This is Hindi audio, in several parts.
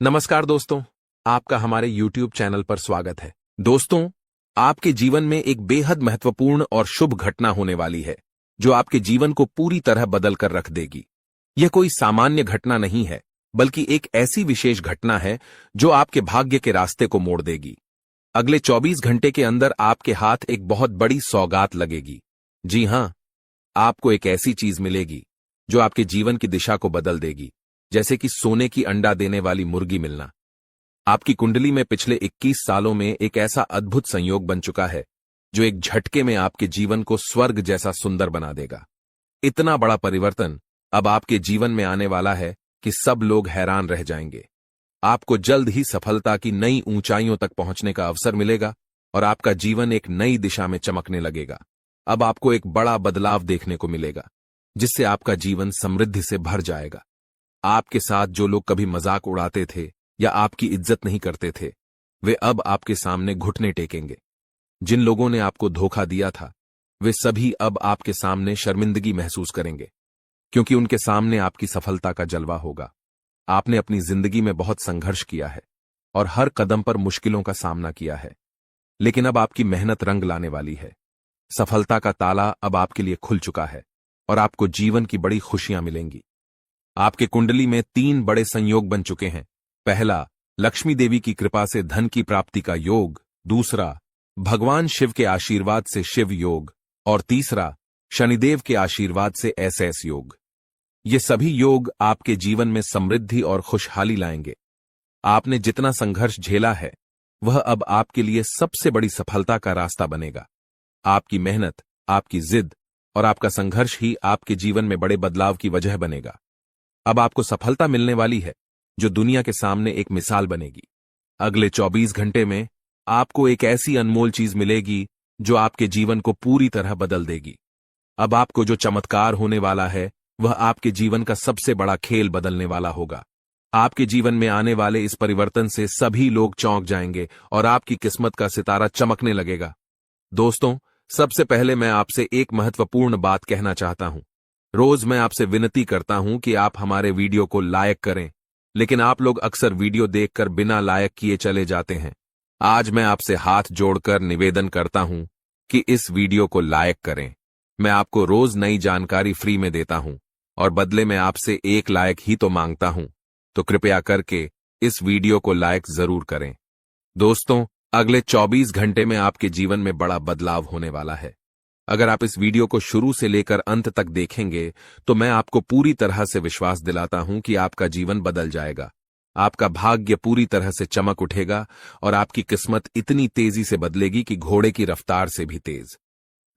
नमस्कार दोस्तों, आपका हमारे YouTube चैनल पर स्वागत है। दोस्तों, आपके जीवन में एक बेहद महत्वपूर्ण और शुभ घटना होने वाली है, जो आपके जीवन को पूरी तरह बदल कर रख देगी। यह कोई सामान्य घटना नहीं है, बल्कि एक ऐसी विशेष घटना है जो आपके भाग्य के रास्ते को मोड़ देगी। अगले 24 घंटे के अंदर आपके हाथ एक बहुत बड़ी सौगात लगेगी। जी हां, आपको एक ऐसी चीज मिलेगी जो आपके जीवन की दिशा को बदल देगी, जैसे कि सोने की अंडा देने वाली मुर्गी मिलना। आपकी कुंडली में पिछले 21 सालों में एक ऐसा अद्भुत संयोग बन चुका है जो एक झटके में आपके जीवन को स्वर्ग जैसा सुंदर बना देगा। इतना बड़ा परिवर्तन अब आपके जीवन में आने वाला है कि सब लोग हैरान रह जाएंगे। आपको जल्द ही सफलता की नई ऊंचाइयों तक पहुंचने का अवसर मिलेगा और आपका जीवन एक नई दिशा में चमकने लगेगा। अब आपको एक बड़ा बदलाव देखने को मिलेगा, जिससे आपका जीवन समृद्धि से भर जाएगा। आपके साथ जो लोग कभी मजाक उड़ाते थे या आपकी इज्जत नहीं करते थे, वे अब आपके सामने घुटने टेकेंगे। जिन लोगों ने आपको धोखा दिया था, वे सभी अब आपके सामने शर्मिंदगी महसूस करेंगे, क्योंकि उनके सामने आपकी सफलता का जलवा होगा। आपने अपनी जिंदगी में बहुत संघर्ष किया है और हर कदम पर मुश्किलों का सामना किया है, लेकिन अब आपकी मेहनत रंग लाने वाली है। सफलता का ताला अब आपके लिए खुल चुका है और आपको जीवन की बड़ी खुशियां मिलेंगी। आपके कुंडली में 3 बड़े संयोग बन चुके हैं। पहला, लक्ष्मी देवी की कृपा से धन की प्राप्ति का योग। दूसरा, भगवान शिव के आशीर्वाद से शिव योग। और तीसरा, शनिदेव के आशीर्वाद से एसएस योग। ये सभी योग आपके जीवन में समृद्धि और खुशहाली लाएंगे। आपने जितना संघर्ष झेला है, वह अब आपके लिए सबसे बड़ी सफलता का रास्ता बनेगा। आपकी मेहनत, आपकी जिद और आपका संघर्ष ही आपके जीवन में बड़े बदलाव की वजह बनेगा। अब आपको सफलता मिलने वाली है, जो दुनिया के सामने एक मिसाल बनेगी। अगले 24 घंटे में आपको एक ऐसी अनमोल चीज मिलेगी जो आपके जीवन को पूरी तरह बदल देगी। अब आपको जो चमत्कार होने वाला है, वह आपके जीवन का सबसे बड़ा खेल बदलने वाला होगा। आपके जीवन में आने वाले इस परिवर्तन से सभी लोग चौंक जाएंगे और आपकी किस्मत का सितारा चमकने लगेगा। दोस्तों, सबसे पहले मैं आपसे एक महत्वपूर्ण बात कहना चाहता हूं। रोज मैं आपसे विनती करता हूं कि आप हमारे वीडियो को लाइक करें, लेकिन आप लोग अक्सर वीडियो देखकर बिना लाइक किए चले जाते हैं। आज मैं आपसे हाथ जोड़कर निवेदन करता हूं कि इस वीडियो को लाइक करें। मैं आपको रोज नई जानकारी फ्री में देता हूं और बदले में आपसे एक लाइक ही तो मांगता हूं, तो कृपया करके इस वीडियो को लाइक जरूर करें। दोस्तों, अगले 24 घंटे में आपके जीवन में बड़ा बदलाव होने वाला है। अगर आप इस वीडियो को शुरू से लेकर अंत तक देखेंगे, तो मैं आपको पूरी तरह से विश्वास दिलाता हूं कि आपका जीवन बदल जाएगा। आपका भाग्य पूरी तरह से चमक उठेगा और आपकी किस्मत इतनी तेजी से बदलेगी कि घोड़े की रफ्तार से भी तेज।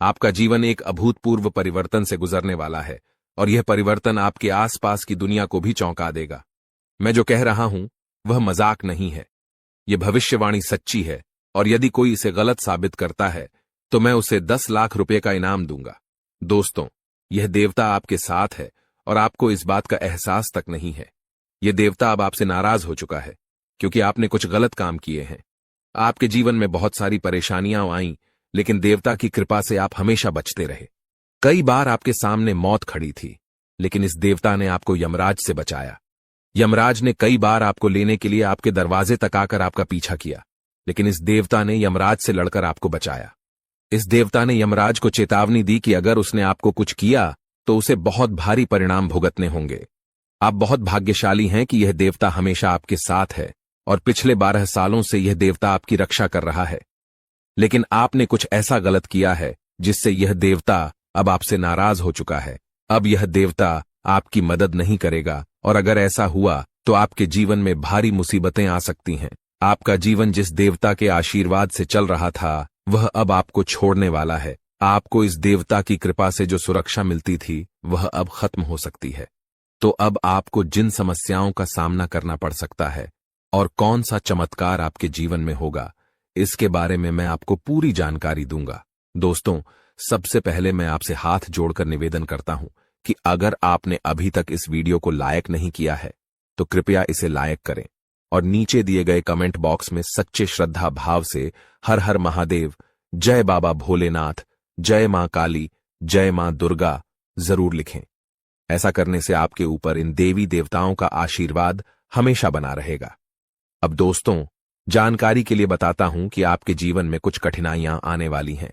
आपका जीवन एक अभूतपूर्व परिवर्तन से गुजरने वाला है और यह परिवर्तन आपके आसपास की दुनिया को भी चौंका देगा। मैं जो कह रहा हूं, वह मजाक नहीं है। यह भविष्यवाणी सच्ची है और यदि कोई इसे गलत साबित करता है, तो मैं उसे 10 लाख रुपए का इनाम दूंगा। दोस्तों, यह देवता आपके साथ है और आपको इस बात का एहसास तक नहीं है। यह देवता अब आपसे नाराज हो चुका है, क्योंकि आपने कुछ गलत काम किए हैं। आपके जीवन में बहुत सारी परेशानियां आईं, लेकिन देवता की कृपा से आप हमेशा बचते रहे। कई बार आपके सामने मौत खड़ी थी, लेकिन इस देवता ने आपको यमराज से बचाया। यमराज ने कई बार आपको लेने के लिए आपके दरवाजे तक आकर आपका पीछा किया, लेकिन इस देवता ने यमराज से लड़कर आपको बचाया। इस देवता ने यमराज को चेतावनी दी कि अगर उसने आपको कुछ किया तो उसे बहुत भारी परिणाम भुगतने होंगे। आप बहुत भाग्यशाली हैं कि यह देवता हमेशा आपके साथ है और पिछले 12 सालों से यह देवता आपकी रक्षा कर रहा है। लेकिन आपने कुछ ऐसा गलत किया है जिससे यह देवता अब आपसे नाराज हो चुका है। अब यह देवता आपकी मदद नहीं करेगा और अगर ऐसा हुआ तो आपके जीवन में भारी मुसीबतें आ सकती हैं। आपका जीवन जिस देवता के आशीर्वाद से चल रहा था, वह अब आपको छोड़ने वाला है। आपको इस देवता की कृपा से जो सुरक्षा मिलती थी, वह अब खत्म हो सकती है। तो अब आपको जिन समस्याओं का सामना करना पड़ सकता है और कौन सा चमत्कार आपके जीवन में होगा, इसके बारे में मैं आपको पूरी जानकारी दूंगा। दोस्तों, सबसे पहले मैं आपसे हाथ जोड़कर निवेदन करता हूं कि अगर आपने अभी तक इस वीडियो को लाइक नहीं किया है, तो कृपया इसे लाइक करें और नीचे दिए गए कमेंट बॉक्स में सच्चे श्रद्धा भाव से हर हर महादेव, जय बाबा भोलेनाथ, जय मां काली, जय मां दुर्गा जरूर लिखें। ऐसा करने से आपके ऊपर इन देवी देवताओं का आशीर्वाद हमेशा बना रहेगा। अब दोस्तों, जानकारी के लिए बताता हूं कि आपके जीवन में कुछ कठिनाइयां आने वाली हैं।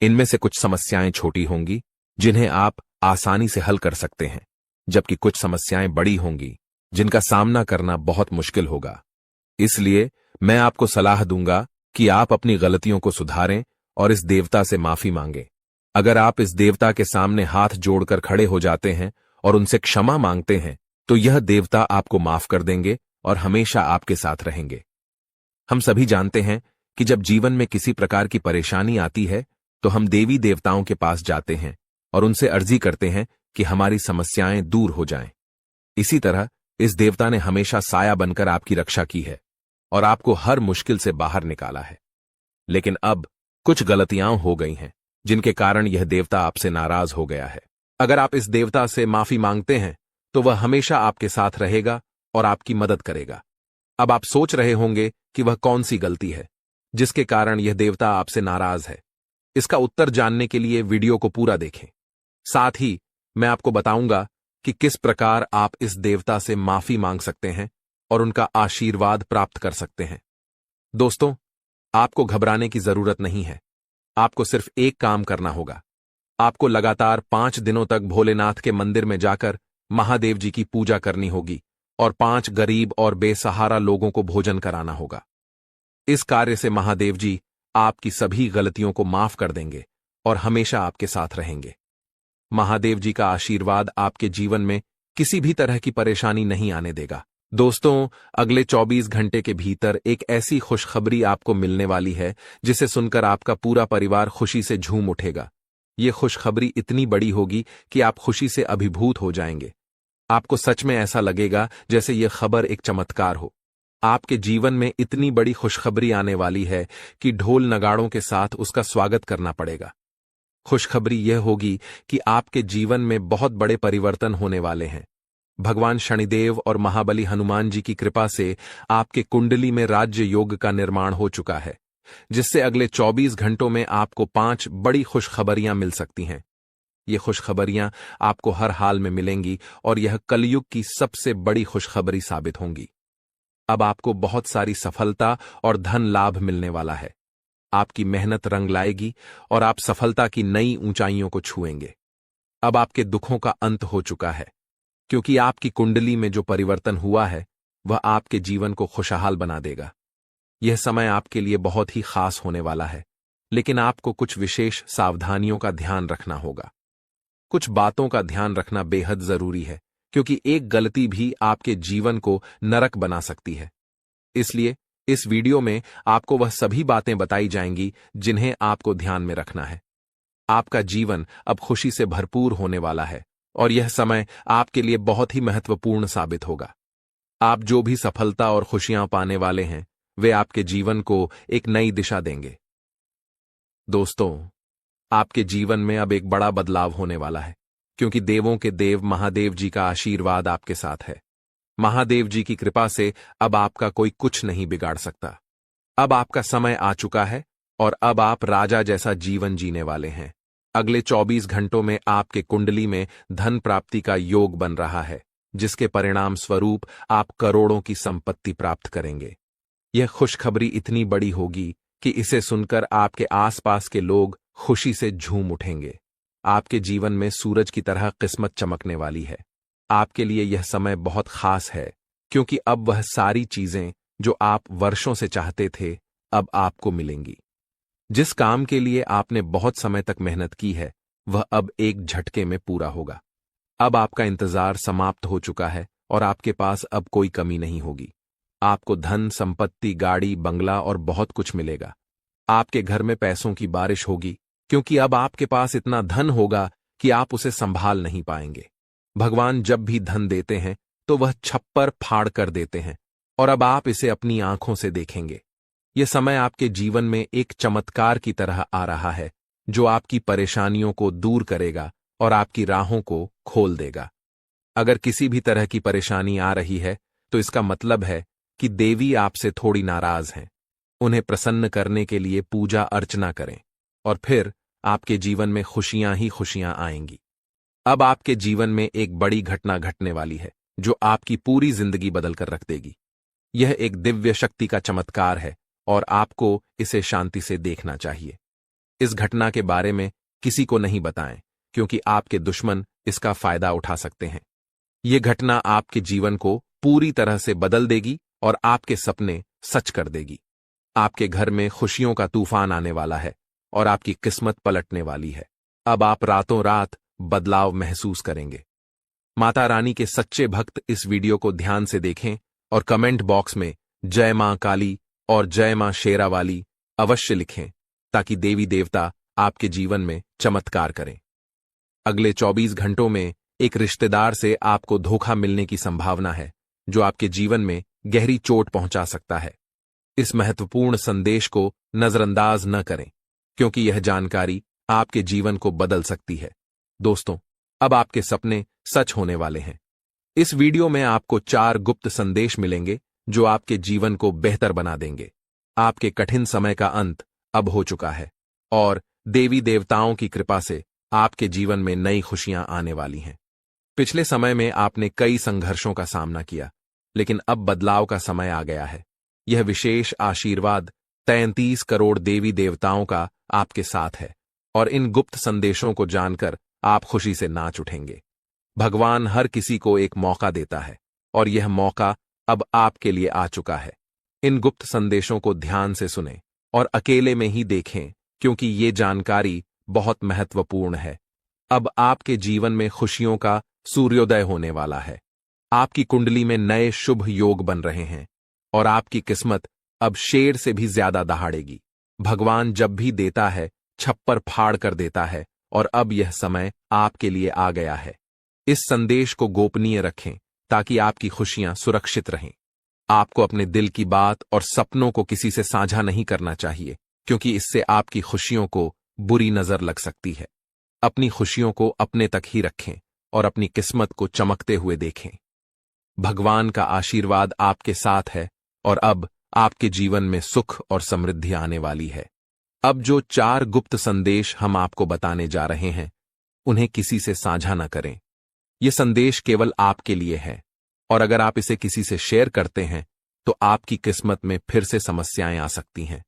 इनमें से कुछ समस्याएं छोटी होंगी, जिन्हें आप आसानी से हल कर सकते हैं, जबकि कुछ समस्याएं बड़ी होंगी, जिनका सामना करना बहुत मुश्किल होगा। इसलिए मैं आपको सलाह दूंगा कि आप अपनी गलतियों को सुधारें और इस देवता से माफी मांगें। अगर आप इस देवता के सामने हाथ जोड़कर खड़े हो जाते हैं और उनसे क्षमा मांगते हैं, तो यह देवता आपको माफ कर देंगे और हमेशा आपके साथ रहेंगे। हम सभी जानते हैं कि जब जीवन में किसी प्रकार की परेशानी आती है, तो हम देवी देवताओं के पास जाते हैं और उनसे अर्जी करते हैं कि हमारी समस्याएं दूर हो जाएं। इसी तरह इस देवता ने हमेशा साया बनकर आपकी रक्षा की है और आपको हर मुश्किल से बाहर निकाला है। लेकिन अब कुछ गलतियां हो गई हैं, जिनके कारण यह देवता आपसे नाराज हो गया है। अगर आप इस देवता से माफी मांगते हैं, तो वह हमेशा आपके साथ रहेगा और आपकी मदद करेगा। अब आप सोच रहे होंगे कि वह कौन सी गलती है जिसके कारण यह देवता आपसे नाराज है। इसका उत्तर जानने के लिए वीडियो को पूरा देखें। साथ ही मैं आपको बताऊंगा कि किस प्रकार आप इस देवता से माफी मांग सकते हैं और उनका आशीर्वाद प्राप्त कर सकते हैं। दोस्तों, आपको घबराने की जरूरत नहीं है। आपको सिर्फ एक काम करना होगा। आपको लगातार 5 दिनों तक भोलेनाथ के मंदिर में जाकर महादेव जी की पूजा करनी होगी और 5 गरीब और बेसहारा लोगों को भोजन कराना होगा। इस कार्य से महादेव जी आपकी सभी गलतियों को माफ कर देंगे और हमेशा आपके साथ रहेंगे। महादेव जी का आशीर्वाद आपके जीवन में किसी भी तरह की परेशानी नहीं आने देगा। दोस्तों, अगले 24 घंटे के भीतर एक ऐसी खुशखबरी आपको मिलने वाली है, जिसे सुनकर आपका पूरा परिवार खुशी से झूम उठेगा। ये खुशखबरी इतनी बड़ी होगी कि आप खुशी से अभिभूत हो जाएंगे। आपको सच में ऐसा लगेगा जैसे यह खबर एक चमत्कार हो। आपके जीवन में इतनी बड़ी खुशखबरी आने वाली है कि ढोल नगाड़ों के साथ उसका स्वागत करना पड़ेगा। खुशखबरी यह होगी कि आपके जीवन में बहुत बड़े परिवर्तन होने वाले हैं। भगवान शनिदेव और महाबली हनुमान जी की कृपा से आपके कुंडली में राज्य योग का निर्माण हो चुका है, जिससे अगले 24 घंटों में आपको 5 बड़ी खुशखबरियां मिल सकती हैं। ये खुशखबरियां आपको हर हाल में मिलेंगी और यह कलयुग की सबसे बड़ी खुशखबरी साबित होंगी। अब आपको बहुत सारी सफलता और धन लाभ मिलने वाला है। आपकी मेहनत रंग लाएगी और आप सफलता की नई ऊंचाइयों को छुएंगे। अब आपके दुखों का अंत हो चुका है, क्योंकि आपकी कुंडली में जो परिवर्तन हुआ है वह आपके जीवन को खुशहाल बना देगा। यह समय आपके लिए बहुत ही खास होने वाला है, लेकिन आपको कुछ विशेष सावधानियों का ध्यान रखना होगा। कुछ बातों का ध्यान रखना बेहद जरूरी है, क्योंकि एक गलती भी आपके जीवन को नरक बना सकती है। इसलिए इस वीडियो में आपको वह सभी बातें बताई जाएंगी जिन्हें आपको ध्यान में रखना है। आपका जीवन अब खुशी से भरपूर होने वाला है और यह समय आपके लिए बहुत ही महत्वपूर्ण साबित होगा। आप जो भी सफलता और खुशियां पाने वाले हैं, वे आपके जीवन को एक नई दिशा देंगे। दोस्तों, आपके जीवन में अब एक बड़ा बदलाव होने वाला है, क्योंकि देवों के देव महादेव जी का आशीर्वाद आपके साथ है। महादेव जी की कृपा से अब आपका कोई कुछ नहीं बिगाड़ सकता। अब आपका समय आ चुका है और अब आप राजा जैसा जीवन जीने वाले हैं। अगले 24 घंटों में आपके कुंडली में धन प्राप्ति का योग बन रहा है, जिसके परिणाम स्वरूप आप करोड़ों की संपत्ति प्राप्त करेंगे। यह खुशखबरी इतनी बड़ी होगी कि इसे सुनकर आपके आसपास के लोग खुशी से झूम उठेंगे। आपके जीवन में सूरज की तरह किस्मत चमकने वाली है। आपके लिए यह समय बहुत खास है, क्योंकि अब वह सारी चीजें जो आप वर्षों से चाहते थे, अब आपको मिलेंगी। जिस काम के लिए आपने बहुत समय तक मेहनत की है, वह अब एक झटके में पूरा होगा। अब आपका इंतजार समाप्त हो चुका है और आपके पास अब कोई कमी नहीं होगी। आपको धन, संपत्ति, गाड़ी, बंगला और बहुत कुछ मिलेगा। आपके घर में पैसों की बारिश होगी, क्योंकि अब आपके पास इतना धन होगा कि आप उसे संभाल नहीं पाएंगे। भगवान जब भी धन देते हैं तो वह छप्पर फाड़ कर देते हैं, और अब आप इसे अपनी आंखों से देखेंगे। यह समय आपके जीवन में एक चमत्कार की तरह आ रहा है, जो आपकी परेशानियों को दूर करेगा और आपकी राहों को खोल देगा। अगर किसी भी तरह की परेशानी आ रही है, तो इसका मतलब है कि देवी आपसे थोड़ी नाराज हैं। उन्हें प्रसन्न करने के लिए पूजा अर्चना करें और फिर आपके जीवन में खुशियां ही खुशियां आएंगी। अब आपके जीवन में एक बड़ी घटना घटने वाली है, जो आपकी पूरी जिंदगी बदल कर रख देगी। यह एक दिव्य शक्ति का चमत्कार है और आपको इसे शांति से देखना चाहिए। इस घटना के बारे में किसी को नहीं बताएं, क्योंकि आपके दुश्मन इसका फायदा उठा सकते हैं। यह घटना आपके जीवन को पूरी तरह से बदल देगी और आपके सपने सच कर देगी। आपके घर में खुशियों का तूफान आने वाला है और आपकी किस्मत पलटने वाली है। अब आप रातों रात बदलाव महसूस करेंगे। माता रानी के सच्चे भक्त इस वीडियो को ध्यान से देखें और कमेंट बॉक्स में जय मां काली और जय मां शेरावाली अवश्य लिखें, ताकि देवी देवता आपके जीवन में चमत्कार करें। अगले 24 घंटों में एक रिश्तेदार से आपको धोखा मिलने की संभावना है, जो आपके जीवन में गहरी चोट पहुंचा सकता है। इस महत्वपूर्ण संदेश को नजरअंदाज न करें, क्योंकि यह जानकारी आपके जीवन को बदल सकती है। दोस्तों, अब आपके सपने सच होने वाले हैं। इस वीडियो में आपको 4 गुप्त संदेश मिलेंगे जो आपके जीवन को बेहतर बना देंगे। आपके कठिन समय का अंत अब हो चुका है और देवी देवताओं की कृपा से आपके जीवन में नई खुशियां आने वाली हैं। पिछले समय में आपने कई संघर्षों का सामना किया, लेकिन अब बदलाव का समय आ गया है। यह विशेष आशीर्वाद 33 करोड़ देवी देवताओं का आपके साथ है और इन गुप्त संदेशों को जानकर आप खुशी से नाच उठेंगे। भगवान हर किसी को एक मौका देता है और यह मौका अब आपके लिए आ चुका है। इन गुप्त संदेशों को ध्यान से सुनें और अकेले में ही देखें, क्योंकि ये जानकारी बहुत महत्वपूर्ण है। अब आपके जीवन में खुशियों का सूर्योदय होने वाला है। आपकी कुंडली में नए शुभ योग बन रहे हैं और आपकी किस्मत अब शेर से भी ज्यादा दहाड़ेगी। भगवान जब भी देता है, छप्पर फाड़ कर देता है और अब यह समय आपके लिए आ गया है। इस संदेश को गोपनीय रखें ताकि आपकी खुशियां सुरक्षित रहें। आपको अपने दिल की बात और सपनों को किसी से साझा नहीं करना चाहिए, क्योंकि इससे आपकी खुशियों को बुरी नजर लग सकती है। अपनी खुशियों को अपने तक ही रखें और अपनी किस्मत को चमकते हुए देखें। भगवान का आशीर्वाद आपके साथ है और अब आपके जीवन में सुख और समृद्धि आने वाली है। अब जो 4 गुप्त संदेश हम आपको बताने जा रहे हैं, उन्हें किसी से साझा न करें। ये संदेश केवल आपके लिए है और अगर आप इसे किसी से शेयर करते हैं तो आपकी किस्मत में फिर से समस्याएं आ सकती हैं।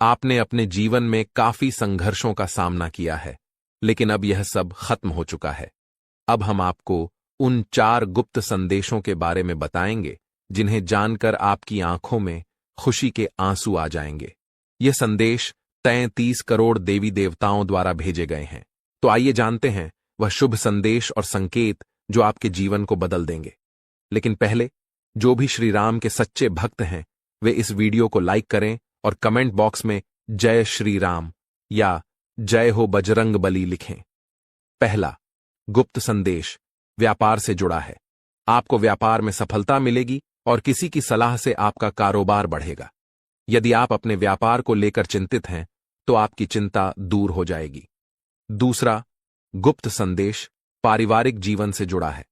आपने अपने जीवन में काफी संघर्षों का सामना किया है, लेकिन अब यह सब खत्म हो चुका है। अब हम आपको उन 4 गुप्त संदेशों के बारे में बताएंगे जिन्हें जानकर आपकी आंखों में खुशी के आंसू आ जाएंगे। ये संदेश 33 करोड़ देवी देवताओं द्वारा भेजे गए हैं। तो आइए जानते हैं वह शुभ संदेश और संकेत जो आपके जीवन को बदल देंगे। लेकिन पहले, जो भी श्री राम के सच्चे भक्त हैं, वे इस वीडियो को लाइक करें और कमेंट बॉक्स में जय श्री राम या जय हो बजरंग बली लिखें। पहला गुप्त संदेश व्यापार से जुड़ा है। आपको व्यापार में सफलता मिलेगी और किसी की सलाह से आपका कारोबार बढ़ेगा। यदि आप अपने व्यापार को लेकर चिंतित हैं, तो आपकी चिंता दूर हो जाएगी। दूसरा गुप्त संदेश पारिवारिक जीवन से जुड़ा है।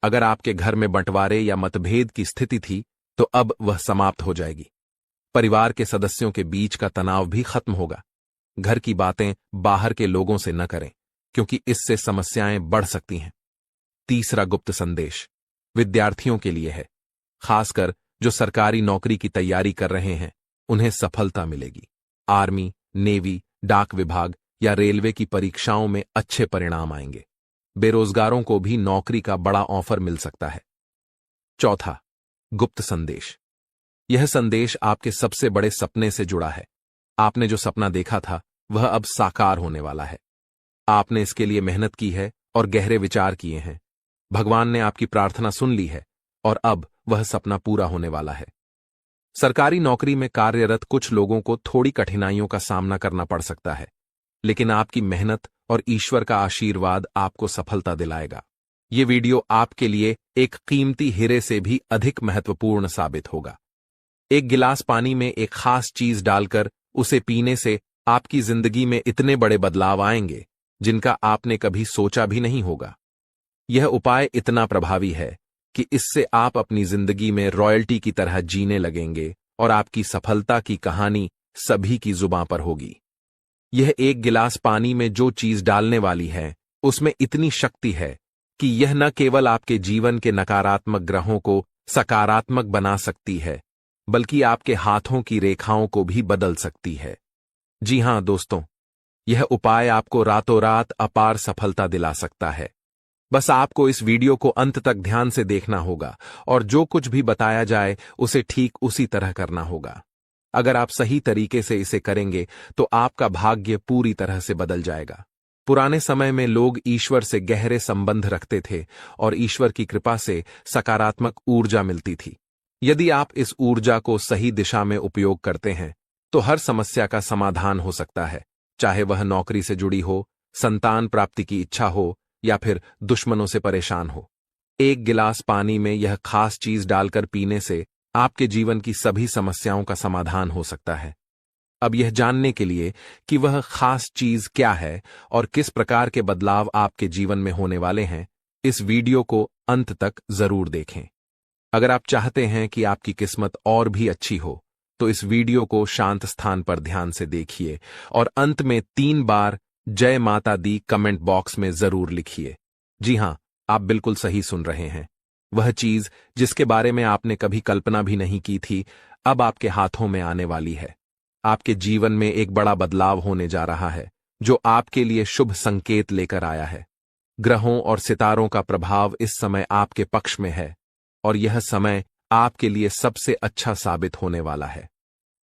अगर आपके घर में बंटवारे या मतभेद की स्थिति थी, तो अब वह समाप्त हो जाएगी। परिवार के सदस्यों के बीच का तनाव भी खत्म होगा। घर की बातें बाहर के लोगों से न करें, क्योंकि इससे समस्याएं बढ़ सकती हैं। तीसरा गुप्त संदेश विद्यार्थियों के लिए है। खासकर जो सरकारी नौकरी की तैयारी कर रहे हैं, उन्हें सफलता मिलेगी। आर्मी, नेवी, डाक विभाग या रेलवे की परीक्षाओं में अच्छे परिणाम आएंगे। बेरोजगारों को भी नौकरी का बड़ा ऑफर मिल सकता है। चौथा गुप्त संदेश, यह संदेश आपके सबसे बड़े सपने से जुड़ा है। आपने जो सपना देखा था, वह अब साकार होने वाला है। आपने इसके लिए मेहनत की है और गहरे विचार किए हैं। भगवान ने आपकी प्रार्थना सुन ली है और अब वह सपना पूरा होने वाला है। सरकारी नौकरी में कार्यरत कुछ लोगों को थोड़ी कठिनाइयों का सामना करना पड़ सकता है, लेकिन आपकी मेहनत और ईश्वर का आशीर्वाद आपको सफलता दिलाएगा। ये वीडियो आपके लिए एक कीमती हीरे से भी अधिक महत्वपूर्ण साबित होगा। एक गिलास पानी में एक खास चीज डालकर उसे पीने से आपकी जिंदगी में इतने बड़े बदलाव आएंगे जिनका आपने कभी सोचा भी नहीं होगा। यह उपाय इतना प्रभावी है कि इससे आप अपनी जिंदगी में रॉयल्टी की तरह जीने लगेंगे और आपकी सफलता की कहानी सभी की जुबां पर होगी। यह एक गिलास पानी में जो चीज डालने वाली है, उसमें इतनी शक्ति है कि यह न केवल आपके जीवन के नकारात्मक ग्रहों को सकारात्मक बना सकती है, बल्कि आपके हाथों की रेखाओं को भी बदल सकती है। जी हां दोस्तों, यह उपाय आपको रातों रात अपार सफलता दिला सकता है। बस आपको इस वीडियो को अंत तक ध्यान से देखना होगा और जो कुछ भी बताया जाए उसे ठीक उसी तरह करना होगा। अगर आप सही तरीके से इसे करेंगे तो आपका भाग्य पूरी तरह से बदल जाएगा। पुराने समय में लोग ईश्वर से गहरे संबंध रखते थे और ईश्वर की कृपा से सकारात्मक ऊर्जा मिलती थी। यदि आप इस ऊर्जा को सही दिशा में उपयोग करते हैं तो हर समस्या का समाधान हो सकता है, चाहे वह नौकरी से जुड़ी हो, संतान प्राप्ति की इच्छा हो या फिर दुश्मनों से परेशान हो। एक गिलास पानी में यह खास चीज डालकर पीने से आपके जीवन की सभी समस्याओं का समाधान हो सकता है। अब यह जानने के लिए कि वह खास चीज क्या है और किस प्रकार के बदलाव आपके जीवन में होने वाले हैं, इस वीडियो को अंत तक जरूर देखें। अगर आप चाहते हैं कि आपकी किस्मत और भी अच्छी हो तो इस वीडियो को शांत स्थान पर ध्यान से देखिए और अंत में 3 बार जय माता दी कमेंट बॉक्स में जरूर लिखिए। जी हां, आप बिल्कुल सही सुन रहे हैं। वह चीज जिसके बारे में आपने कभी कल्पना भी नहीं की थी, अब आपके हाथों में आने वाली है। आपके जीवन में एक बड़ा बदलाव होने जा रहा है जो आपके लिए शुभ संकेत लेकर आया है। ग्रहों और सितारों का प्रभाव इस समय आपके पक्ष में है और यह समय आपके लिए सबसे अच्छा साबित होने वाला है।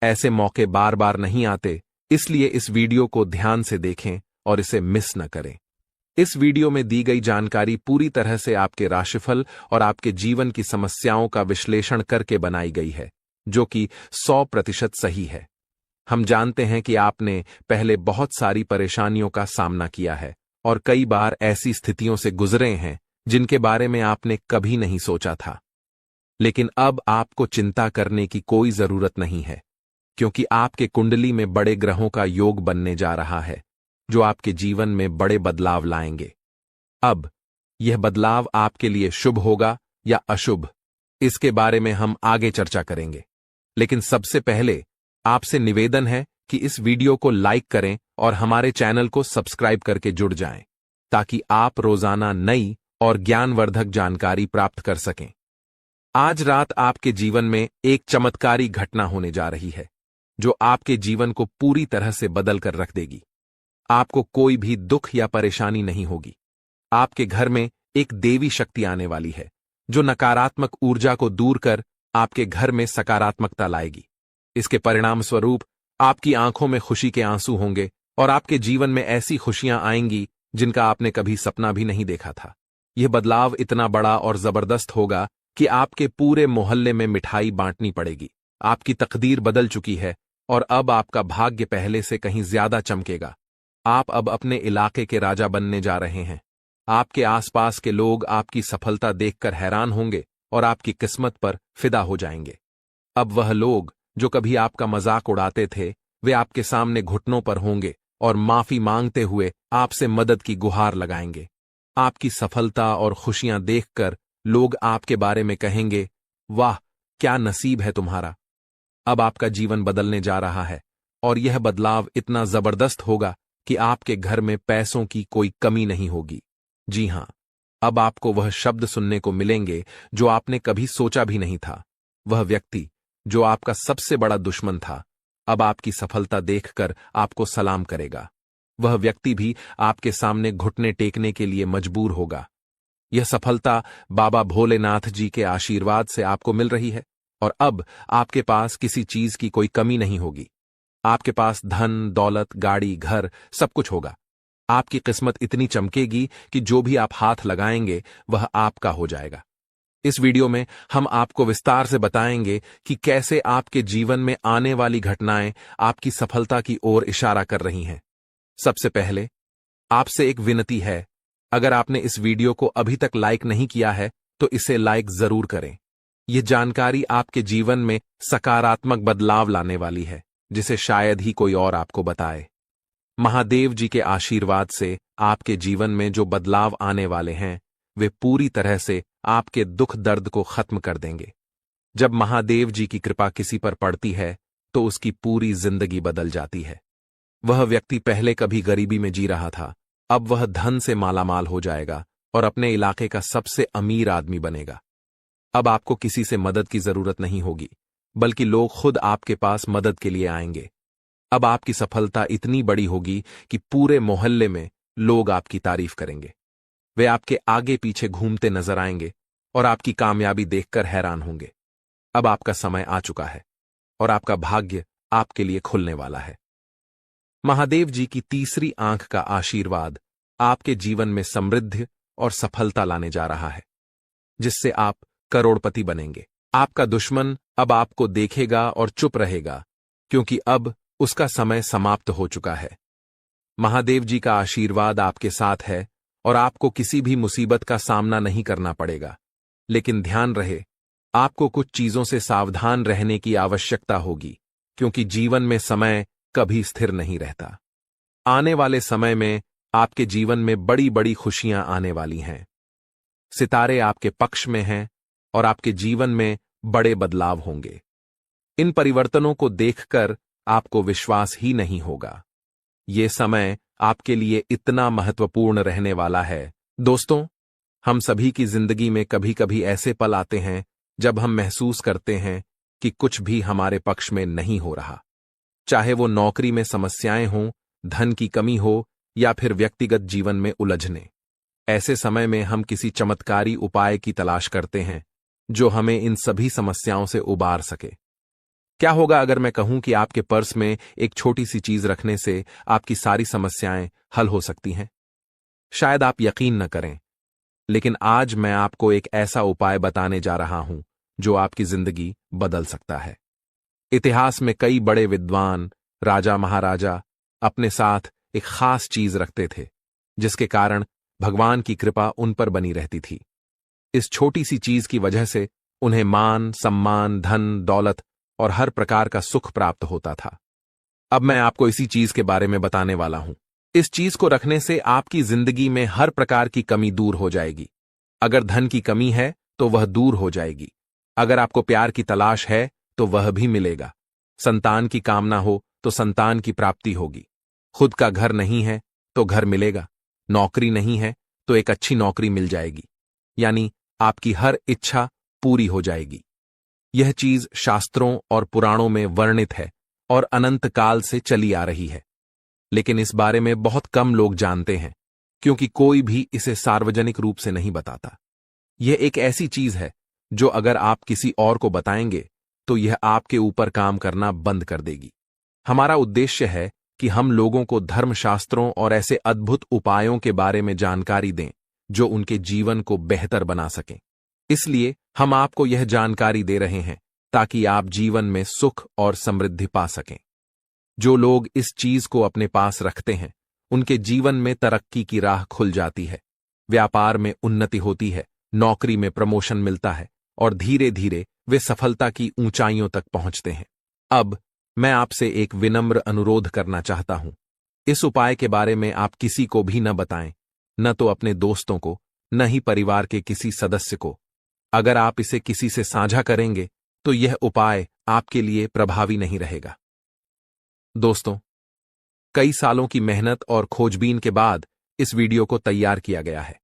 ऐसे मौके बार बार नहीं आते, इसलिए इस वीडियो को ध्यान से देखें और इसे मिस न करें। इस वीडियो में दी गई जानकारी पूरी तरह से आपके राशिफल और आपके जीवन की समस्याओं का विश्लेषण करके बनाई गई है, जो कि 100% सही है। हम जानते हैं कि आपने पहले बहुत सारी परेशानियों का सामना किया है और कई बार ऐसी स्थितियों से गुजरे हैं जिनके बारे में आपने कभी नहीं सोचा था। लेकिन अब आपको चिंता करने की कोई जरूरत नहीं है, क्योंकि आपके कुंडली में बड़े ग्रहों का योग बनने जा रहा है जो आपके जीवन में बड़े बदलाव लाएंगे। अब यह बदलाव आपके लिए शुभ होगा या अशुभ, इसके बारे में हम आगे चर्चा करेंगे। लेकिन सबसे पहले आपसे निवेदन है कि इस वीडियो को लाइक करें और हमारे चैनल को सब्सक्राइब करके जुड़ जाएं, ताकि आप रोजाना नई और ज्ञानवर्धक जानकारी प्राप्त कर सकें। आज रात आपके जीवन में एक चमत्कारी घटना होने जा रही है जो आपके जीवन को पूरी तरह से बदल कर रख देगी। आपको कोई भी दुख या परेशानी नहीं होगी। आपके घर में एक देवी शक्ति आने वाली है जो नकारात्मक ऊर्जा को दूर कर आपके घर में सकारात्मकता लाएगी। इसके परिणाम स्वरूप आपकी आंखों में खुशी के आंसू होंगे और आपके जीवन में ऐसी खुशियां आएंगी जिनका आपने कभी सपना भी नहीं देखा था। यह बदलाव इतना बड़ा और जबरदस्त होगा कि आपके पूरे मोहल्ले में मिठाई बांटनी पड़ेगी। आपकी तकदीर बदल चुकी है और अब आपका भाग्य पहले से कहीं ज्यादा चमकेगा। आप अब अपने इलाके के राजा बनने जा रहे हैं। आपके आसपास के लोग आपकी सफलता देखकर हैरान होंगे और आपकी किस्मत पर फिदा हो जाएंगे। अब वह लोग जो कभी आपका मजाक उड़ाते थे, वे आपके सामने घुटनों पर होंगे और माफी मांगते हुए आपसे मदद की गुहार लगाएंगे। आपकी सफलता और खुशियां देखकर लोग आपके बारे में कहेंगे, वाह, क्या नसीब है तुम्हारा। अब आपका जीवन बदलने जा रहा है और यह बदलाव इतना जबरदस्त होगा कि आपके घर में पैसों की कोई कमी नहीं होगी। जी हां, अब आपको वह शब्द सुनने को मिलेंगे जो आपने कभी सोचा भी नहीं था। वह व्यक्ति जो आपका सबसे बड़ा दुश्मन था, अब आपकी सफलता देखकर आपको सलाम करेगा। वह व्यक्ति भी आपके सामने घुटने टेकने के लिए मजबूर होगा। यह सफलता बाबा भोलेनाथ जी के आशीर्वाद से आपको मिल रही है और अब आपके पास किसी चीज की कोई कमी नहीं होगी। आपके पास धन, दौलत, गाड़ी, घर सब कुछ होगा। आपकी किस्मत इतनी चमकेगी कि जो भी आप हाथ लगाएंगे वह आपका हो जाएगा। इस वीडियो में हम आपको विस्तार से बताएंगे कि कैसे आपके जीवन में आने वाली घटनाएं आपकी सफलता की ओर इशारा कर रही हैं। सबसे पहले आपसे एक विनती है, अगर आपने इस वीडियो को अभी तक लाइक नहीं किया है तो इसे लाइक जरूर करें। यह जानकारी आपके जीवन में सकारात्मक बदलाव लाने वाली है, जिसे शायद ही कोई और आपको बताए। महादेव जी के आशीर्वाद से आपके जीवन में जो बदलाव आने वाले हैं वे पूरी तरह से आपके दुख दर्द को खत्म कर देंगे। जब महादेव जी की कृपा किसी पर पड़ती है तो उसकी पूरी जिंदगी बदल जाती है। वह व्यक्ति पहले कभी गरीबी में जी रहा था, अब वह धन से मालामाल हो जाएगा और अपने इलाके का सबसे अमीर आदमी बनेगा। अब आपको किसी से मदद की जरूरत नहीं होगी, बल्कि लोग खुद आपके पास मदद के लिए आएंगे। अब आपकी सफलता इतनी बड़ी होगी कि पूरे मोहल्ले में लोग आपकी तारीफ करेंगे। वे आपके आगे पीछे घूमते नजर आएंगे और आपकी कामयाबी देखकर हैरान होंगे। अब आपका समय आ चुका है और आपका भाग्य आपके लिए खुलने वाला है। महादेव जी की तीसरी आंख का आशीर्वाद आपके जीवन में समृद्धि और सफलता लाने जा रहा है, जिससे आप करोड़पति बनेंगे। आपका दुश्मन अब आपको देखेगा और चुप रहेगा, क्योंकि अब उसका समय समाप्त हो चुका है। महादेव जी का आशीर्वाद आपके साथ है और आपको किसी भी मुसीबत का सामना नहीं करना पड़ेगा। लेकिन ध्यान रहे, आपको कुछ चीजों से सावधान रहने की आवश्यकता होगी, क्योंकि जीवन में समय कभी स्थिर नहीं रहता। आने वाले समय में आपके जीवन में बड़ी बड़ी खुशियां आने वाली हैं। सितारे आपके पक्ष में हैं और आपके जीवन में बड़े बदलाव होंगे। इन परिवर्तनों को देखकर आपको विश्वास ही नहीं होगा। ये समय आपके लिए इतना महत्वपूर्ण रहने वाला है। दोस्तों, हम सभी की जिंदगी में कभी कभी ऐसे पल आते हैं जब हम महसूस करते हैं कि कुछ भी हमारे पक्ष में नहीं हो रहा। चाहे वो नौकरी में समस्याएं हों, धन की कमी हो या फिर व्यक्तिगत जीवन में उलझने। ऐसे समय में हम किसी चमत्कारी उपाय की तलाश करते हैं जो हमें इन सभी समस्याओं से उबार सके। क्या होगा अगर मैं कहूं कि आपके पर्स में एक छोटी सी चीज रखने से आपकी सारी समस्याएं हल हो सकती हैं? शायद आप यकीन न करें, लेकिन आज मैं आपको एक ऐसा उपाय बताने जा रहा हूं जो आपकी जिंदगी बदल सकता है। इतिहास में कई बड़े विद्वान, राजा महाराजा अपने साथ एक खास चीज रखते थे, जिसके कारण भगवान की कृपा उन पर बनी रहती थी। इस छोटी सी चीज की वजह से उन्हें मान, सम्मान, धन, दौलत और हर प्रकार का सुख प्राप्त होता था। अब मैं आपको इसी चीज के बारे में बताने वाला हूं। इस चीज को रखने से आपकी जिंदगी में हर प्रकार की कमी दूर हो जाएगी। अगर धन की कमी है तो वह दूर हो जाएगी। अगर आपको प्यार की तलाश है तो वह भी मिलेगा। संतान की कामना हो तो संतान की प्राप्ति होगी। खुद का घर नहीं है तो घर मिलेगा। नौकरी नहीं है तो एक अच्छी नौकरी मिल जाएगी। यानी आपकी हर इच्छा पूरी हो जाएगी। यह चीज शास्त्रों और पुराणों में वर्णित है और अनंत काल से चली आ रही है, लेकिन इस बारे में बहुत कम लोग जानते हैं, क्योंकि कोई भी इसे सार्वजनिक रूप से नहीं बताता। यह एक ऐसी चीज है जो अगर आप किसी और को बताएंगे तो यह आपके ऊपर काम करना बंद कर देगी। हमारा उद्देश्य है कि हम लोगों को धर्मशास्त्रों और ऐसे अद्भुत उपायों के बारे में जानकारी दें जो उनके जीवन को बेहतर बना सकें। इसलिए हम आपको यह जानकारी दे रहे हैं ताकि आप जीवन में सुख और समृद्धि पा सकें। जो लोग इस चीज को अपने पास रखते हैं, उनके जीवन में तरक्की की राह खुल जाती है, व्यापार में उन्नति होती है, नौकरी में प्रमोशन मिलता है और धीरे धीरे वे सफलता की ऊंचाइयों तक पहुंचते हैं। अब मैं आपसे एक विनम्र अनुरोध करना चाहता हूं। इस उपाय के बारे में आप किसी को भी न बताएं, न तो अपने दोस्तों को, न ही परिवार के किसी सदस्य को। अगर आप इसे किसी से साझा करेंगे तो यह उपाय आपके लिए प्रभावी नहीं रहेगा। दोस्तों, कई सालों की मेहनत और खोजबीन के बाद इस वीडियो को तैयार किया गया है।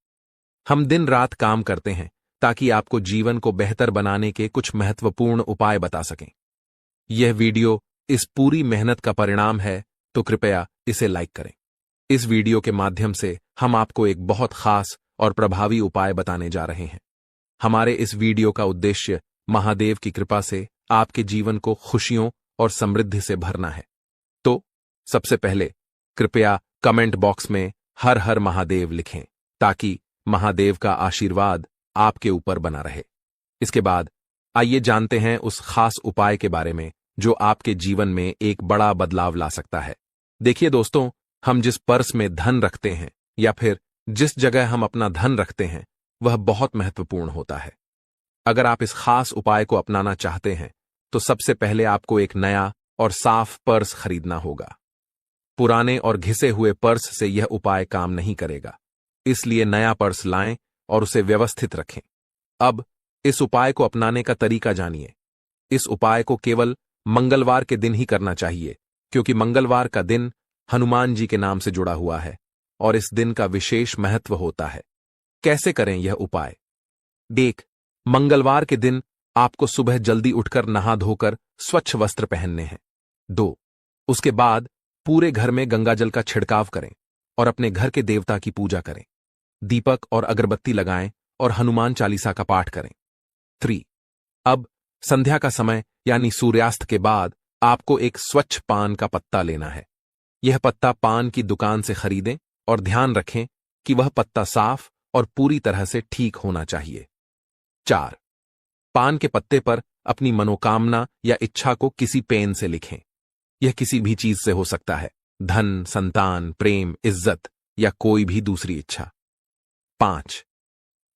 हम दिन रात काम करते हैं ताकि आपको जीवन को बेहतर बनाने के कुछ महत्वपूर्ण उपाय बता सकें। यह वीडियो इस पूरी मेहनत का परिणाम है, तो कृपया इसे लाइक करें। इस वीडियो के माध्यम से हम आपको एक बहुत खास और प्रभावी उपाय बताने जा रहे हैं। हमारे इस वीडियो का उद्देश्य महादेव की कृपा से आपके जीवन को खुशियों और समृद्धि से भरना है। तो सबसे पहले कृपया कमेंट बॉक्स में हर हर महादेव लिखें ताकि महादेव का आशीर्वाद आपके ऊपर बना रहे। इसके बाद आइए जानते हैं उस खास उपाय के बारे में जो आपके जीवन में एक बड़ा बदलाव ला सकता है। देखिए दोस्तों, हम जिस पर्स में धन रखते हैं या फिर जिस जगह हम अपना धन रखते हैं वह बहुत महत्वपूर्ण होता है। अगर आप इस खास उपाय को अपनाना चाहते हैं तो सबसे पहले आपको एक नया और साफ पर्स खरीदना होगा। पुराने और घिसे हुए पर्स से यह उपाय काम नहीं करेगा, इसलिए नया पर्स लाएं और उसे व्यवस्थित रखें। अब इस उपाय को अपनाने का तरीका जानिए। इस उपाय को केवल मंगलवार के दिन ही करना चाहिए, क्योंकि मंगलवार का दिन हनुमान जी के नाम से जुड़ा हुआ है और इस दिन का विशेष महत्व होता है। कैसे करें यह उपाय? देख, मंगलवार के दिन आपको सुबह जल्दी उठकर नहा धोकर स्वच्छ वस्त्र पहनने हैं। 2. उसके बाद पूरे घर में गंगाजल का छिड़काव करें और अपने घर के देवता की पूजा करें। दीपक और अगरबत्ती लगाएं और हनुमान चालीसा का पाठ करें। 3. अब संध्या का समय यानी सूर्यास्त के बाद आपको एक स्वच्छ पान का पत्ता लेना है। यह पत्ता पान की दुकान से खरीदें और ध्यान रखें कि वह पत्ता साफ और पूरी तरह से ठीक होना चाहिए। 4. पान के पत्ते पर अपनी मनोकामना या इच्छा को किसी पेन से लिखें। यह किसी भी चीज से हो सकता है, धन, संतान, प्रेम, इज्जत या कोई भी दूसरी इच्छा। 5.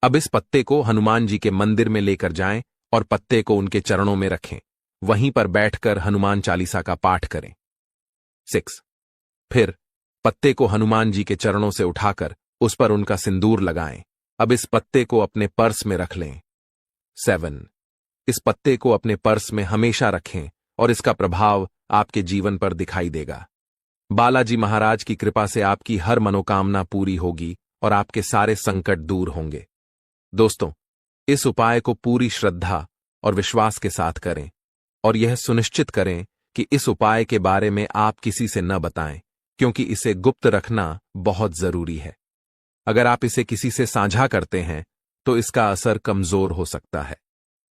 अब इस पत्ते को हनुमान जी के मंदिर में लेकर जाएं और पत्ते को उनके चरणों में रखें। वहीं पर बैठकर हनुमान चालीसा का पाठ करें। 6. फिर पत्ते को हनुमान जी के चरणों से उठाकर उस पर उनका सिंदूर लगाएं। अब इस पत्ते को अपने पर्स में रख लें। 7. इस पत्ते को अपने पर्स में हमेशा रखें और इसका प्रभाव आपके जीवन पर दिखाई देगा। बालाजी महाराज की कृपा से आपकी हर मनोकामना पूरी होगी और आपके सारे संकट दूर होंगे। दोस्तों, इस उपाय को पूरी श्रद्धा और विश्वास के साथ करें और यह सुनिश्चित करें कि इस उपाय के बारे में आप किसी से न बताएं, क्योंकि इसे गुप्त रखना बहुत जरूरी है। अगर आप इसे किसी से साझा करते हैं तो इसका असर कमजोर हो सकता है।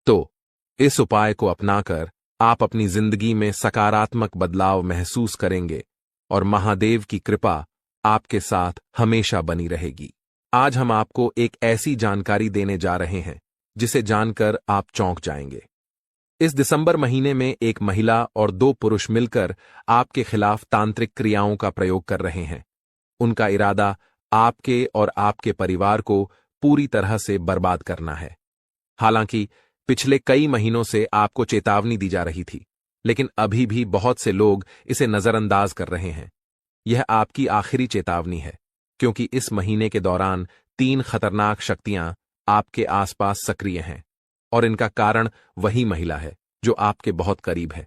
तो इस उपाय को अपनाकर आप अपनी जिंदगी में सकारात्मक बदलाव महसूस करेंगे और महादेव की कृपा आपके साथ हमेशा बनी रहेगी। आज हम आपको एक ऐसी जानकारी देने जा रहे हैं जिसे जानकर आप चौंक जाएंगे। इस दिसंबर महीने में एक महिला और 2 पुरुष मिलकर आपके खिलाफ तांत्रिक क्रियाओं का प्रयोग कर रहे हैं। उनका इरादा आपके और आपके परिवार को पूरी तरह से बर्बाद करना है। हालांकि पिछले कई महीनों से आपको चेतावनी दी जा रही थी, लेकिन अभी भी बहुत से लोग इसे नजरअंदाज कर रहे हैं। यह आपकी आखिरी चेतावनी है, क्योंकि इस महीने के दौरान 3 खतरनाक शक्तियां आपके आसपास सक्रिय हैं और इनका कारण वही महिला है जो आपके बहुत करीब है।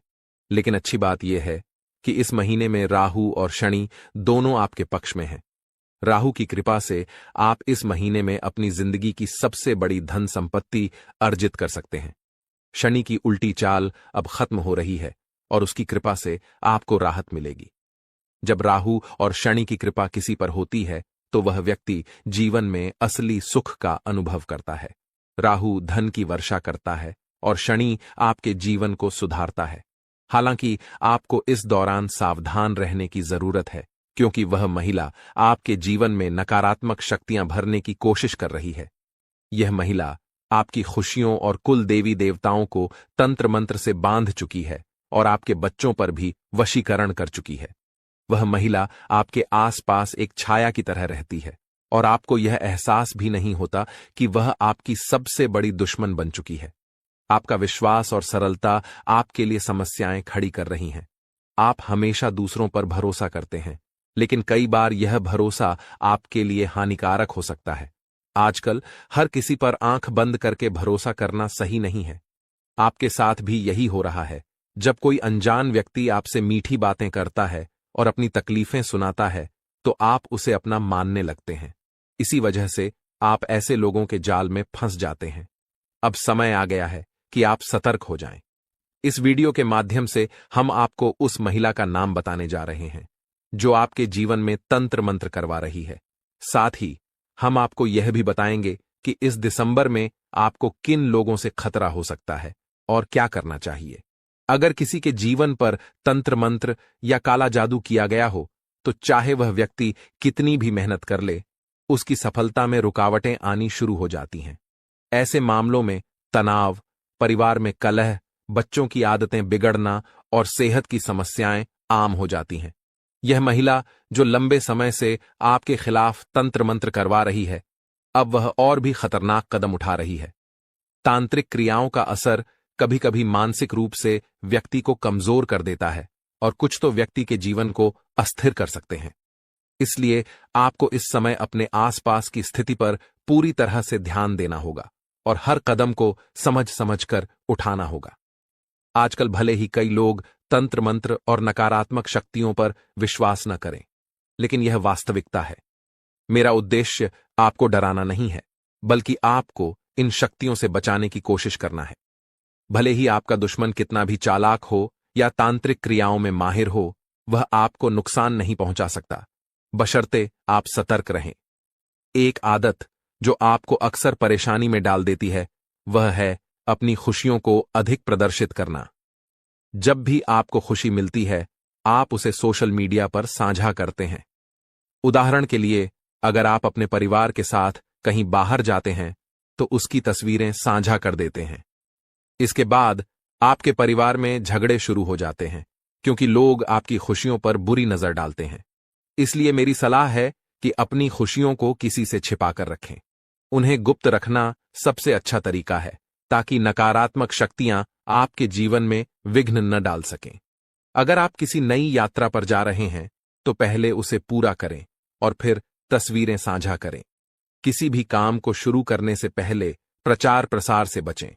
लेकिन अच्छी बात यह है कि इस महीने में राहु और शनि दोनों आपके पक्ष में हैं। राहु की कृपा से आप इस महीने में अपनी जिंदगी की सबसे बड़ी धन संपत्ति अर्जित कर सकते हैं। शनि की उल्टी चाल अब खत्म हो रही है और उसकी कृपा से आपको राहत मिलेगी। जब राहु और शनि की कृपा किसी पर होती है तो वह व्यक्ति जीवन में असली सुख का अनुभव करता है। राहु धन की वर्षा करता है और शनि आपके जीवन को सुधारता है। हालांकि आपको इस दौरान सावधान रहने की जरूरत है, क्योंकि वह महिला आपके जीवन में नकारात्मक शक्तियां भरने की कोशिश कर रही है। यह महिला आपकी खुशियों और कुल देवी देवताओं को तंत्र मंत्र से बांध चुकी है और आपके बच्चों पर भी वशीकरण कर चुकी है। वह महिला आपके आसपास एक छाया की तरह रहती है और आपको यह एहसास भी नहीं होता कि वह आपकी सबसे बड़ी दुश्मन बन चुकी है। आपका विश्वास और सरलता आपके लिए समस्याएं खड़ी कर रही हैं। आप हमेशा दूसरों पर भरोसा करते हैं, लेकिन कई बार यह भरोसा आपके लिए हानिकारक हो सकता है। आजकल हर किसी पर आंख बंद करके भरोसा करना सही नहीं है। आपके साथ भी यही हो रहा है। जब कोई अनजान व्यक्ति आपसे मीठी बातें करता है और अपनी तकलीफें सुनाता है तो आप उसे अपना मानने लगते हैं। इसी वजह से आप ऐसे लोगों के जाल में फंस जाते हैं। अब समय आ गया है कि आप सतर्क हो जाएं। इस वीडियो के माध्यम से हम आपको उस महिला का नाम बताने जा रहे हैं जो आपके जीवन में तंत्र मंत्र करवा रही है। साथ ही हम आपको यह भी बताएंगे कि इस दिसंबर में आपको किन लोगों से खतरा हो सकता है और क्या करना चाहिए। अगर किसी के जीवन पर तंत्र मंत्र या काला जादू किया गया हो तो चाहे वह व्यक्ति कितनी भी मेहनत कर ले, उसकी सफलता में रुकावटें आनी शुरू हो जाती हैं। ऐसे मामलों में तनाव, परिवार में कलह, बच्चों की आदतें बिगड़ना और सेहत की समस्याएं आम हो जाती हैं। यह महिला जो लंबे समय से आपके खिलाफ तंत्र मंत्र करवा रही है, अब वह और भी खतरनाक कदम उठा रही है। तांत्रिक क्रियाओं का असर कभी कभी मानसिक रूप से व्यक्ति को कमजोर कर देता है और कुछ तो व्यक्ति के जीवन को अस्थिर कर सकते हैं। इसलिए आपको इस समय अपने आसपास की स्थिति पर पूरी तरह से ध्यान देना होगा और हर कदम को समझ समझकर उठाना होगा। आजकल भले ही कई लोग तंत्र मंत्र और नकारात्मक शक्तियों पर विश्वास न करें, लेकिन यह वास्तविकता है। मेरा उद्देश्य आपको डराना नहीं है, बल्कि आपको इन शक्तियों से बचाने की कोशिश करना है। भले ही आपका दुश्मन कितना भी चालाक हो या तांत्रिक क्रियाओं में माहिर हो, वह आपको नुकसान नहीं पहुंचा सकता, बशर्ते आप सतर्क रहें। एक आदत जो आपको अक्सर परेशानी में डाल देती है, वह है अपनी खुशियों को अधिक प्रदर्शित करना। जब भी आपको खुशी मिलती है, आप उसे सोशल मीडिया पर साझा करते हैं। उदाहरण के लिए, अगर आप अपने परिवार के साथ कहीं बाहर जाते हैं, तो उसकी तस्वीरें साझा कर देते हैं। इसके बाद आपके परिवार में झगड़े शुरू हो जाते हैं, क्योंकि लोग आपकी खुशियों पर बुरी नजर डालते हैं। इसलिए मेरी सलाह है कि अपनी खुशियों को किसी से छिपाकर रखें। उन्हें गुप्त रखना सबसे अच्छा तरीका है, ताकि नकारात्मक शक्तियां आपके जीवन में विघ्न न डाल सकें। अगर आप किसी नई यात्रा पर जा रहे हैं, तो पहले उसे पूरा करें और फिर तस्वीरें साझा करें। किसी भी काम को शुरू करने से पहले प्रचार प्रसार से बचें,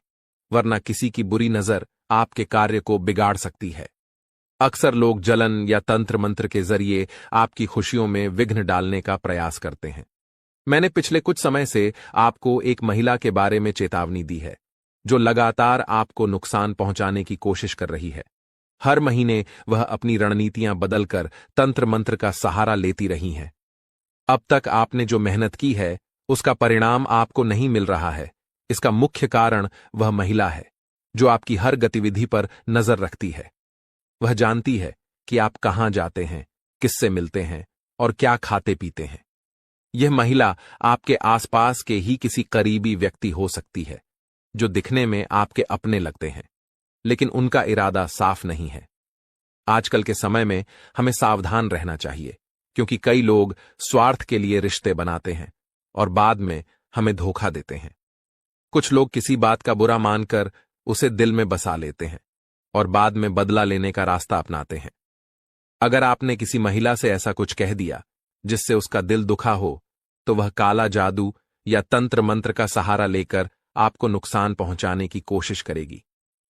वरना किसी की बुरी नजर आपके कार्य को बिगाड़ सकती है। अक्सर लोग जलन या तंत्र मंत्र के जरिए आपकी खुशियों में विघ्न डालने का प्रयास करते हैं। मैंने पिछले कुछ समय से आपको एक महिला के बारे में चेतावनी दी है, जो लगातार आपको नुकसान पहुंचाने की कोशिश कर रही है। हर महीने वह अपनी रणनीतियां बदलकर तंत्र मंत्र का सहारा लेती रही हैं। अब तक आपने जो मेहनत की है, उसका परिणाम आपको नहीं मिल रहा है। इसका मुख्य कारण वह महिला है, जो आपकी हर गतिविधि पर नजर रखती है। वह जानती है कि आप कहां जाते हैं, किससे मिलते हैं और क्या खाते पीते हैं। यह महिला आपके आसपास के ही किसी करीबी व्यक्ति हो सकती है, जो दिखने में आपके अपने लगते हैं, लेकिन उनका इरादा साफ नहीं है। आजकल के समय में हमें सावधान रहना चाहिए, क्योंकि कई लोग स्वार्थ के लिए रिश्ते बनाते हैं और बाद में हमें धोखा देते हैं। कुछ लोग किसी बात का बुरा मानकर उसे दिल में बसा लेते हैं और बाद में बदला लेने का रास्ता अपनाते हैं। अगर आपने किसी महिला से ऐसा कुछ कह दिया जिससे उसका दिल दुखा हो, तो वह काला जादू या तंत्र मंत्र का सहारा लेकर आपको नुकसान पहुंचाने की कोशिश करेगी।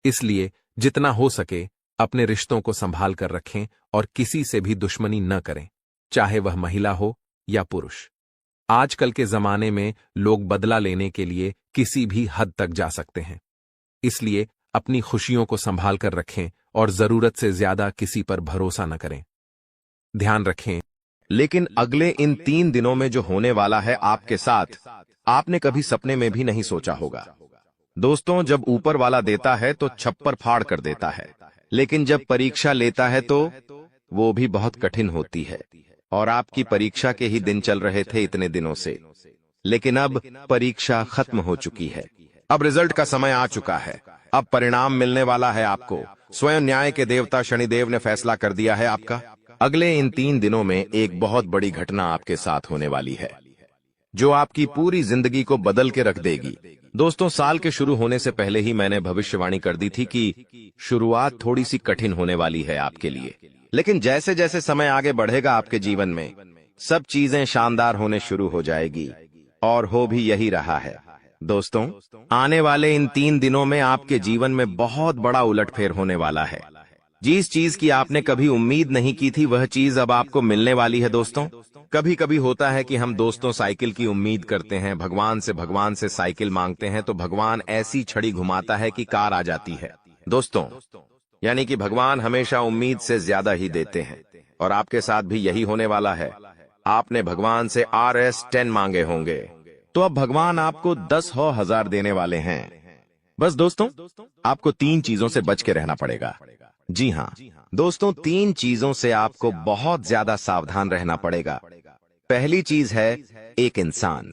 इसलिए जितना हो सके अपने रिश्तों को संभाल कर रखें और किसी से भी दुश्मनी न करें, चाहे वह महिला हो या पुरुष। आजकल के जमाने में लोग बदला लेने के लिए किसी भी हद तक जा सकते हैं। इसलिए अपनी खुशियों को संभाल कर रखें और जरूरत से ज्यादा किसी पर भरोसा न करें। ध्यान रखें, लेकिन अगले इन 3 दिनों में जो होने वाला है आपके साथ, आपने कभी सपने में भी नहीं सोचा होगा। दोस्तों, जब ऊपर वाला देता है तो छप्पर फाड़ कर देता है, लेकिन जब परीक्षा लेता है तो वो भी बहुत कठिन होती है। और आपकी परीक्षा के ही दिन चल रहे थे इतने दिनों से, लेकिन अब परीक्षा खत्म हो चुकी है। अब रिजल्ट का समय आ चुका है। अब परिणाम मिलने वाला है आपको। स्वयं न्याय के देवता शनिदेव ने फैसला कर दिया है आपका। अगले इन 3 दिनों में एक बहुत बड़ी घटना आपके साथ होने वाली है, जो आपकी पूरी जिंदगी को बदल के रख देगी। दोस्तों, साल के शुरू होने से पहले ही मैंने भविष्यवाणी कर दी थी कि शुरुआत थोड़ी सी कठिन होने वाली है आपके लिए, लेकिन जैसे जैसे समय आगे बढ़ेगा आपके जीवन में सब चीजें शानदार होने शुरू हो जाएगी, और हो भी यही रहा है। दोस्तों, आने वाले इन 3 दिनों में आपके जीवन में बहुत बड़ा उलटफेर होने वाला है। जिस चीज की आपने कभी उम्मीद नहीं की थी, वह चीज अब आपको मिलने वाली है। दोस्तों, कभी कभी होता है कि हम दोस्तों साइकिल की उम्मीद करते हैं, भगवान से साइकिल मांगते हैं, तो भगवान ऐसी छड़ी घुमाता है कि कार आ जाती है। दोस्तों, यानी कि भगवान हमेशा उम्मीद से ज्यादा ही देते हैं, और आपके साथ भी यही होने वाला है। आपने भगवान से RS10 मांगे होंगे, तो अब भगवान आपको 10,000 देने वाले हैं। बस दोस्तों, आपको 3 चीजों से बच के रहना पड़ेगा। जी हाँ दोस्तों, 3 चीजों से आपको बहुत ज्यादा सावधान रहना पड़ेगा। पहली चीज है एक इंसान।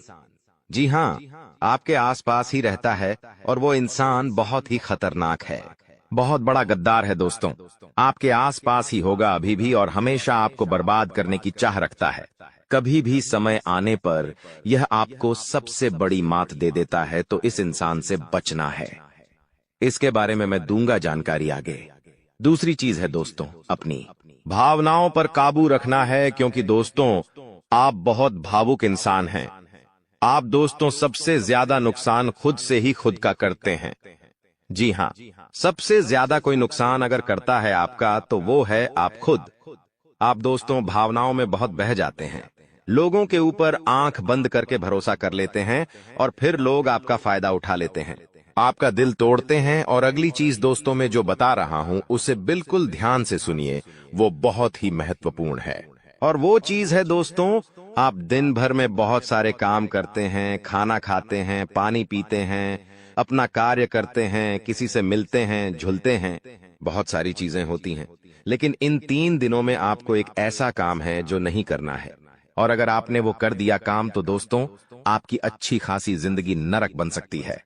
जी हाँ, आपके आसपास ही रहता है, और वो इंसान बहुत ही खतरनाक है, बहुत बड़ा गद्दार है। दोस्तों, आपके आसपास ही होगा अभी भी, और हमेशा आपको बर्बाद करने की चाह रखता है। कभी भी समय आने पर यह आपको सबसे बड़ी मात दे देता है, तो इस इंसान से बचना है। इसके बारे में मैं दूंगा जानकारी आगे। दूसरी चीज है दोस्तों, अपनी भावनाओं पर काबू रखना है, क्योंकि दोस्तों आप बहुत भावुक इंसान हैं। आप दोस्तों सबसे ज्यादा नुकसान खुद से ही खुद का करते हैं। जी हाँ, सबसे ज्यादा कोई नुकसान अगर करता है आपका, तो वो है आप खुद। आप दोस्तों भावनाओं में बहुत बह जाते हैं, लोगों के ऊपर आंख बंद करके भरोसा कर लेते हैं, और फिर लोग आपका फायदा उठा लेते हैं। आपका दिल तोड़ते हैं। और अगली चीज दोस्तों मैं जो बता रहा हूं उसे बिल्कुल ध्यान से सुनिए, वो बहुत ही महत्वपूर्ण है। और वो चीज है दोस्तों, आप दिन भर में बहुत सारे काम करते हैं, खाना खाते हैं, पानी पीते हैं, अपना कार्य करते हैं, किसी से मिलते हैं, झुलते हैं, बहुत सारी चीजें होती हैं। लेकिन इन 3 दिनों में आपको एक ऐसा काम है जो नहीं करना है। और अगर आपने वो कर दिया काम तो दोस्तों आपकी अच्छी खासी जिंदगी नरक बन सकती है।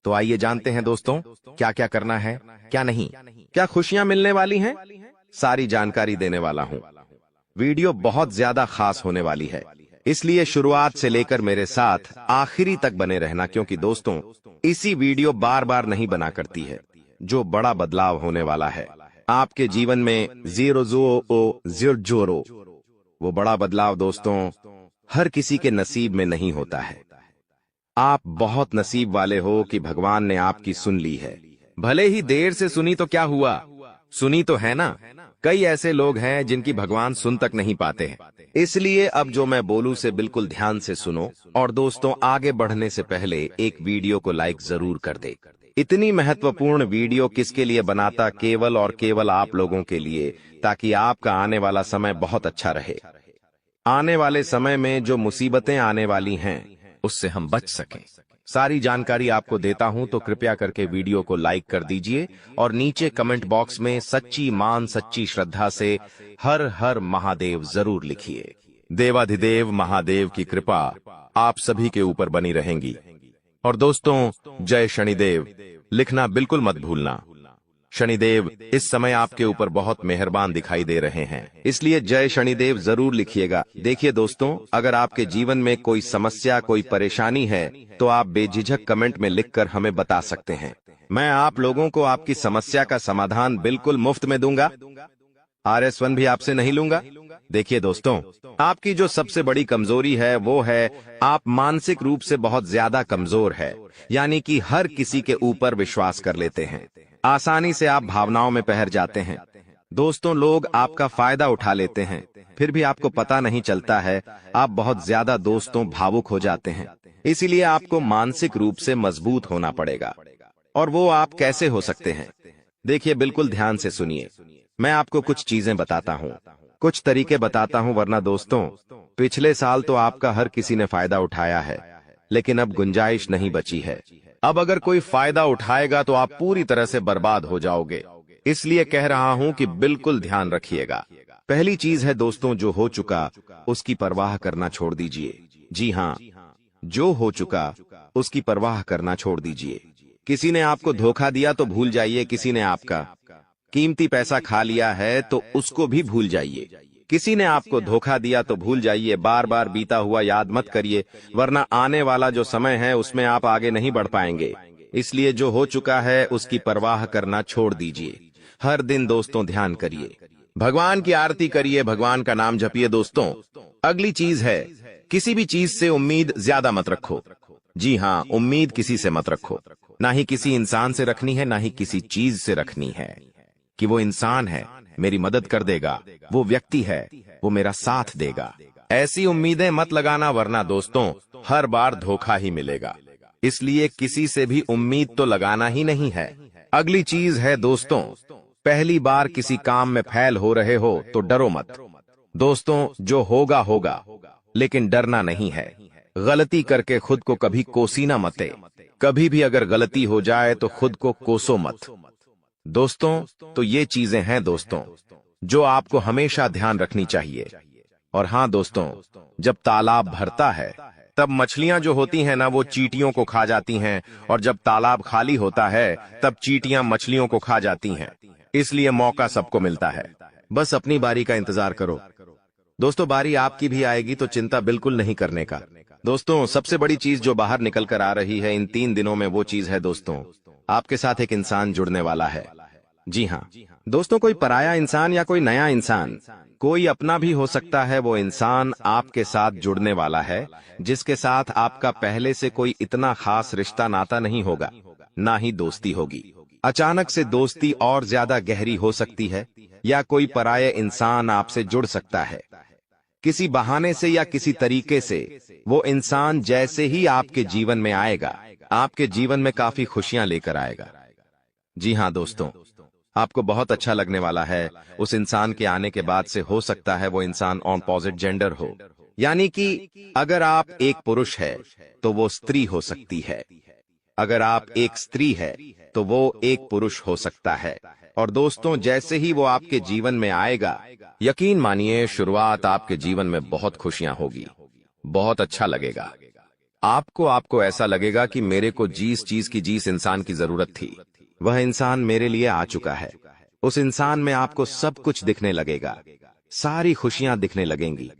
तो आइए जानते हैं दोस्तों क्या क्या करना है, क्या नहीं, क्या खुशियां मिलने वाली हैं, सारी जानकारी देने वाला हूं। वीडियो बहुत ज्यादा खास होने वाली है, इसलिए शुरुआत से लेकर मेरे साथ आखिरी तक बने रहना, क्योंकि दोस्तों इसी वीडियो बार बार नहीं बना करती है। जो बड़ा बदलाव होने वाला है आपके जीवन में, जीरो, वो बड़ा बदलाव दोस्तों हर किसी के नसीब में नहीं होता है। आप बहुत नसीब वाले हो कि भगवान ने आपकी सुन ली है। भले ही देर से सुनी तो क्या हुआ, सुनी तो है ना। कई ऐसे लोग हैं जिनकी भगवान सुन तक नहीं पाते हैं। इसलिए अब जो मैं बोलूं से बिल्कुल ध्यान से सुनो। और दोस्तों आगे बढ़ने से पहले एक वीडियो को लाइक जरूर कर दे। इतनी महत्वपूर्ण वीडियो किसके लिए बनाता, केवल और केवल आप लोगों के लिए, ताकि आपका आने वाला समय बहुत अच्छा रहे। आने वाले समय में जो मुसीबतें आने वाली हैं उससे हम बच सकें। सारी जानकारी आपको देता हूं, तो कृपया करके वीडियो को लाइक कर दीजिए और नीचे कमेंट बॉक्स में सच्ची मान सच्ची श्रद्धा से हर हर महादेव जरूर लिखिए। देवाधिदेव महादेव की कृपा आप सभी के ऊपर बनी रहेंगी। और दोस्तों जय शनिदेव लिखना बिल्कुल मत भूलना। शनिदेव इस समय आपके ऊपर बहुत मेहरबान दिखाई दे रहे हैं, इसलिए जय शनिदेव जरूर लिखिएगा। देखिए दोस्तों, अगर आपके जीवन में कोई समस्या, कोई परेशानी है तो आप बेझिझक कमेंट में लिखकर हमें बता सकते हैं। मैं आप लोगों को आपकी समस्या का समाधान बिल्कुल मुफ्त में दूंगा। RS1 भी आपसे नहीं लूंगा। देखिए दोस्तों, आपकी जो सबसे बड़ी कमजोरी है वो है आप मानसिक रूप से बहुत ज्यादा कमजोर है, यानी कि हर किसी के ऊपर विश्वास कर लेते हैं। आसानी से आप भावनाओं में बहर जाते हैं। दोस्तों लोग आपका फायदा उठा लेते हैं, फिर भी आपको पता नहीं चलता है। आप बहुत ज्यादा दोस्तों भावुक हो जाते हैं। इसीलिए आपको मानसिक रूप से मजबूत होना पड़ेगा। और वो आप कैसे हो सकते हैं, देखिए बिल्कुल ध्यान से सुनिए। मैं आपको कुछ चीजें बताता हूँ, कुछ तरीके बताता हूँ, वरना दोस्तों पिछले साल तो आपका हर किसी ने फायदा उठाया है, लेकिन अब गुंजाइश नहीं बची है। अब अगर कोई फायदा उठाएगा तो आप पूरी तरह से बर्बाद हो जाओगे। इसलिए कह रहा हूं कि बिल्कुल ध्यान रखिएगा। पहली चीज है दोस्तों, जो हो चुका उसकी परवाह करना छोड़ दीजिए। जी हाँ, जो हो चुका उसकी परवाह करना छोड़ दीजिए। किसी ने आपको धोखा दिया तो भूल जाइए, किसी ने आपका कीमती पैसा खा लिया है तो उसको भी भूल जाइए। किसी ने आपको धोखा दिया तो भूल जाइए, बार बार बीता हुआ याद मत करिए, वरना आने वाला जो समय है उसमें आप आगे नहीं बढ़ पाएंगे। इसलिए जो हो चुका है उसकी परवाह करना छोड़ दीजिए। हर दिन दोस्तों ध्यान करिए, भगवान की आरती करिए, भगवान का नाम जपिए। दोस्तों अगली चीज है, किसी भी चीज से उम्मीद ज्यादा मत रखो। जी हाँ, उम्मीद किसी से मत रखो। ना ही किसी इंसान से रखनी है, ना ही किसी चीज से रखनी है कि वो इंसान है मेरी मदद कर देगा, वो व्यक्ति है वो मेरा साथ देगा। ऐसी उम्मीदें मत लगाना, वरना दोस्तों हर बार धोखा ही मिलेगा। इसलिए किसी से भी उम्मीद तो लगाना ही नहीं है। अगली चीज है दोस्तों, पहली बार किसी काम में फेल हो रहे हो तो डरो मत। दोस्तों जो होगा होगा, लेकिन डरना नहीं है। गलती करके खुद को कभी कोसीना मते। कभी भी अगर गलती हो जाए तो खुद को कोसो मत। दोस्तों तो ये चीजें हैं दोस्तों जो आपको हमेशा ध्यान रखनी चाहिए। और हाँ दोस्तों, जब तालाब भरता है तब मछलियां जो होती हैं ना वो चींटियों को खा जाती हैं, और जब तालाब खाली होता है तब चींटियां मछलियों को खा जाती हैं। इसलिए मौका सबको मिलता है, बस अपनी बारी का इंतजार करो। दोस्तों बारी आपकी भी आएगी, तो चिंता बिल्कुल नहीं करने का। दोस्तों सबसे बड़ी चीज जो बाहर निकल कर आ रही है इन 3 दिनों में, वो चीज है दोस्तों आपके साथ एक इंसान जुड़ने वाला है। जी हाँ दोस्तों, कोई पराया इंसान या कोई नया इंसान, कोई अपना भी हो सकता है। वो इंसान आपके साथ जुड़ने वाला है जिसके साथ आपका पहले से कोई इतना खास रिश्ता नाता नहीं होगा, ना ही दोस्ती होगी। अचानक से दोस्ती और ज्यादा गहरी हो सकती है, या कोई पराया इंसान आपसे जुड़ सकता है। किसी बहाने से या किसी तरीके से वो इंसान जैसे ही आपके जीवन में आएगा, आपके जीवन में काफी खुशियां लेकर आएगा। जी हाँ दोस्तों, आपको बहुत अच्छा लगने वाला है। उस इंसान के आने के बाद से हो सकता है वो इंसान ऑपोजिट जेंडर हो, यानी कि अगर आप एक पुरुष है तो वो स्त्री हो सकती है, अगर आप एक स्त्री है तो वो एक पुरुष हो सकता है। और दोस्तों, जैसे ही वो आपके जीवन में आएगा, यकीन मानिए शुरुआत आपके जीवन में बहुत खुशियां होगी, बहुत अच्छा लगेगा। आपको ऐसा लगेगा कि मेरे को जिस इंसान की जरूरत थी वह इंसान मेरे लिए आ चुका है। उस इंसान में आपको सब कुछ दिखने लगेगा, सारी खुशियां दिखने लगेंगी।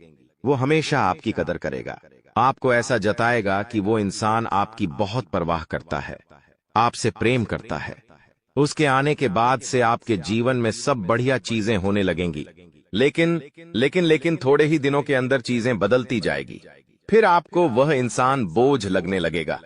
वो हमेशा आपकी कदर करेगा, आपको ऐसा जताएगा कि वो इंसान आपकी बहुत परवाह करता है, आपसे प्रेम करता है। उसके आने के बाद से आपके जीवन में सब बढ़िया चीजें होने लगेंगी। लेकिन थोड़े ही दिनों के अंदर चीजें बदलती जाएगी। फिर आपको वह इंसान बोझ लगने लगेगा।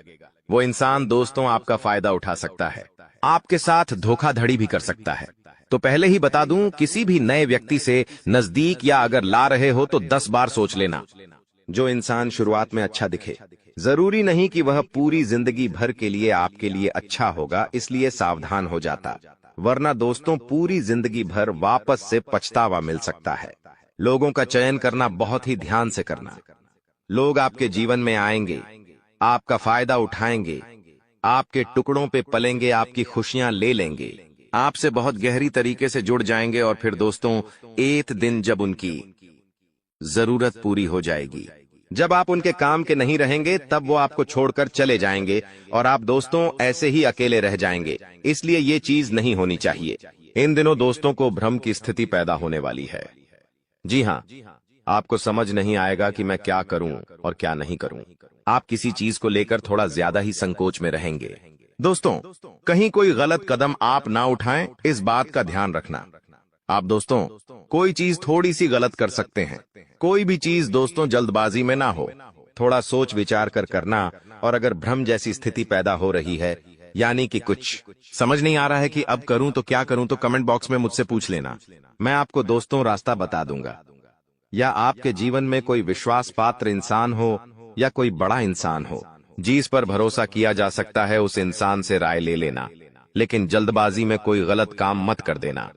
वो इंसान दोस्तों आपका फायदा उठा सकता है, आपके साथ धोखाधड़ी भी कर सकता है। तो पहले ही बता दूं, किसी भी नए व्यक्ति से नजदीक या अगर ला रहे हो तो 10 बार सोच लेना। जो इंसान शुरुआत में अच्छा दिखे, जरूरी नहीं कि वह पूरी जिंदगी भर के लिए आपके लिए अच्छा होगा, इसलिए सावधान हो जाता, वरना दोस्तों पूरी जिंदगी भर वापस से पछतावा मिल सकता है। लोगों का चयन करना बहुत ही ध्यान से करना। लोग आपके जीवन में आएंगे, आपका फायदा उठाएंगे, आपके टुकड़ों पे पलेंगे, आपकी खुशियां ले लेंगे, आपसे बहुत गहरी तरीके से जुड़ जाएंगे। और फिर दोस्तों, एक दिन जब उनकी जरूरत पूरी हो जाएगी, जब आप उनके काम के नहीं रहेंगे, तब वो आपको छोड़कर चले जाएंगे और आप दोस्तों ऐसे ही अकेले रह जाएंगे। इसलिए ये चीज नहीं होनी चाहिए। इन दिनों दोस्तों को भ्रम की स्थिति पैदा होने वाली है। जी हाँ, आपको समझ नहीं आएगा कि मैं क्या करूं और क्या नहीं करूं। आप किसी चीज को लेकर थोड़ा ज्यादा ही संकोच में रहेंगे। दोस्तों, कहीं कोई गलत कदम आप ना उठाएं, इस बात का ध्यान रखना। आप दोस्तों कोई चीज थोड़ी सी गलत कर सकते हैं। कोई भी चीज दोस्तों जल्दबाजी में ना हो, थोड़ा सोच विचार कर करना। और अगर भ्रम जैसी स्थिति पैदा हो रही है, यानी कि कुछ समझ नहीं आ रहा है कि अब करूं तो क्या करूं, तो कमेंट बॉक्स में मुझसे पूछ लेना। मैं आपको दोस्तों रास्ता बता दूंगा। या आपके जीवन में कोई विश्वास पात्र इंसान हो या कोई बड़ा इंसान हो जिस पर भरोसा किया जा सकता है, उस इंसान से राय ले लेना। लेकिन जल्दबाजी में कोई गलत काम मत कर देना।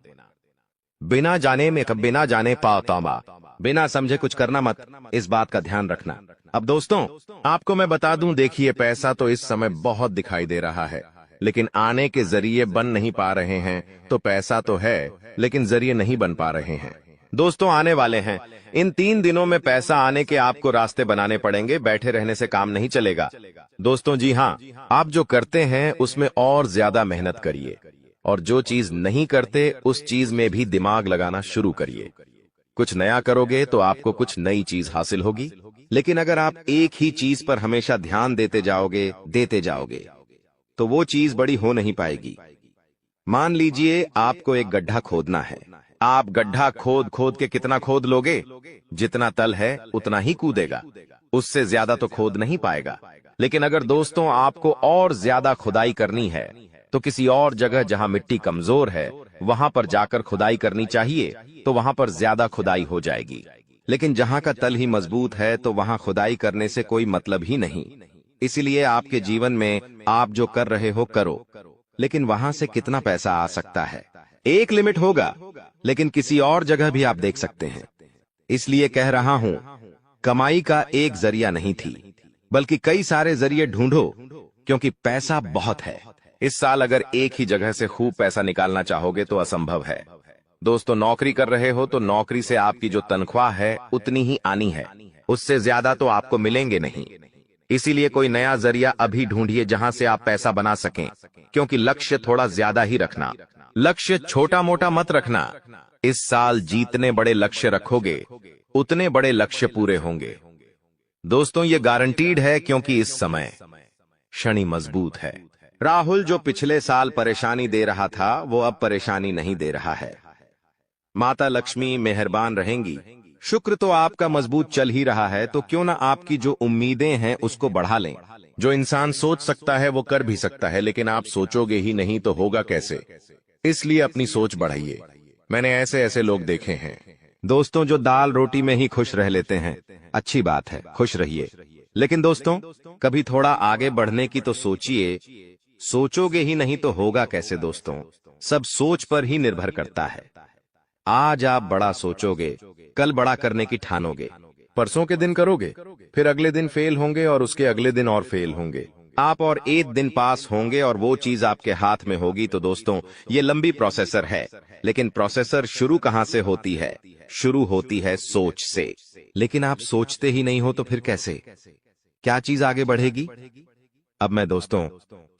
बिना जाने पातामा, बिना समझे कुछ करना मत, इस बात का ध्यान रखना। अब दोस्तों आपको मैं बता दूं, देखिए पैसा तो इस समय बहुत दिखाई दे रहा है, लेकिन आने के जरिए बन नहीं पा रहे हैं। तो पैसा तो है लेकिन जरिए नहीं बन पा रहे हैं। दोस्तों आने वाले हैं, इन 3 दिनों में पैसा आने के आपको रास्ते बनाने पड़ेंगे। बैठे रहने से काम नहीं चलेगा दोस्तों। जी हाँ, आप जो करते हैं उसमें और ज्यादा मेहनत करिए, और जो चीज नहीं करते उस चीज में भी दिमाग लगाना शुरू करिए। कुछ नया करोगे तो आपको कुछ नई चीज हासिल होगी। लेकिन अगर आप एक ही चीज पर हमेशा ध्यान देते जाओगे तो वो चीज बड़ी हो नहीं पाएगी। मान लीजिए आपको एक गड्ढा खोदना है। आप गड्ढा खोद के कितना खोद लोगे? जितना तल है उतना ही कूदेगा, उससे ज्यादा तो खोद नहीं पाएगा। लेकिन अगर दोस्तों आपको और ज्यादा खुदाई करनी है तो किसी और जगह जहां मिट्टी कमजोर है वहां पर जाकर खुदाई करनी चाहिए, तो वहां पर ज्यादा खुदाई हो जाएगी। लेकिन जहां का तल ही मजबूत है तो वहां खुदाई करने से कोई मतलब ही नहीं। इसीलिए आपके जीवन में आप जो कर रहे हो करो, लेकिन वहां से कितना पैसा आ सकता है, एक लिमिट होगा। लेकिन किसी और जगह भी आप देख सकते हैं। इसलिए कह रहा हूं, कमाई का एक जरिया नहीं थी, बल्कि कई सारे जरिए ढूंढो, क्योंकि पैसा बहुत है। इस साल अगर एक ही जगह से खूब पैसा निकालना चाहोगे तो असंभव है। दोस्तों नौकरी कर रहे हो तो नौकरी से आपकी जो तनख्वाह है उतनी ही आनी है, उससे ज्यादा तो आपको मिलेंगे नहीं। इसीलिए कोई नया जरिया अभी ढूंढिए जहां से आप पैसा बना सकें, क्योंकि लक्ष्य थोड़ा ज्यादा ही रखना। लक्ष्य छोटा मोटा मत रखना। इस साल जितने बड़े लक्ष्य रखोगे उतने बड़े लक्ष्य पूरे होंगे। दोस्तों ये गारंटीड है, क्योंकि इस समय शनि मजबूत है। राहुल जो पिछले साल परेशानी दे रहा था वो अब परेशानी नहीं दे रहा है। माता लक्ष्मी मेहरबान रहेंगी। शुक्र तो आपका मजबूत चल ही रहा है, तो क्यों ना आपकी जो उम्मीदें हैं उसको बढ़ा लें। जो इंसान सोच सकता है वो कर भी सकता है, लेकिन आप सोचोगे ही नहीं तो होगा कैसे। इसलिए अपनी सोच बढ़ाइए। मैंने ऐसे ऐसे लोग देखे हैं दोस्तों, जो दाल रोटी में ही खुश रह लेते हैं, अच्छी बात है, खुश रहिए। लेकिन दोस्तों, कभी थोड़ा आगे बढ़ने की तो सोचिए। सोचोगे ही नहीं तो होगा कैसे दोस्तों? सब सोच पर ही निर्भर करता है। आज आप बड़ा सोचोगे, कल बड़ा करने की ठानोगे। परसों के दिन करोगे, फिर अगले दिन फेल होंगे और उसके अगले दिन और फेल होंगे। आप और एक दिन पास होंगे और वो चीज आपके हाथ में होगी। तो दोस्तों, ये लंबी प्रोसेसर है, लेकिन प्रोसेसर शुरू कहां से होती है? शुरू होती है सोच से। लेकिन आप सोचते ही नहीं हो तो फिर कैसे? क्या चीज आगे बढ़ेगी? अब मैं दोस्तों,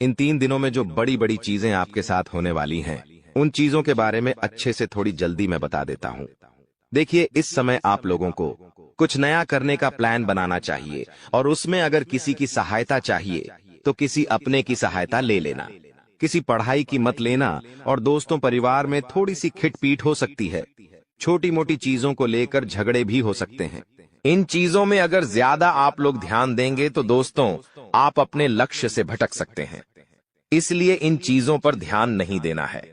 इन 3 दिनों में जो बड़ी बड़ी चीजें आपके साथ होने वाली हैं, उन चीजों के बारे में अच्छे से थोड़ी जल्दी मैं बता देता हूं। देखिए, इस समय आप लोगों को कुछ नया करने का प्लान बनाना चाहिए, और उसमें अगर किसी की सहायता चाहिए तो किसी अपने की सहायता ले लेना। किसी पढ़ाई की मत लेना। और दोस्तों, परिवार में थोड़ी सी खिटपीट हो सकती है। छोटी मोटी चीजों को लेकर झगड़े भी हो सकते हैं। इन चीजों में अगर ज्यादा आप लोग ध्यान देंगे तो दोस्तों, आप अपने लक्ष्य से भटक सकते हैं। इसलिए इन चीजों पर ध्यान नहीं देना है।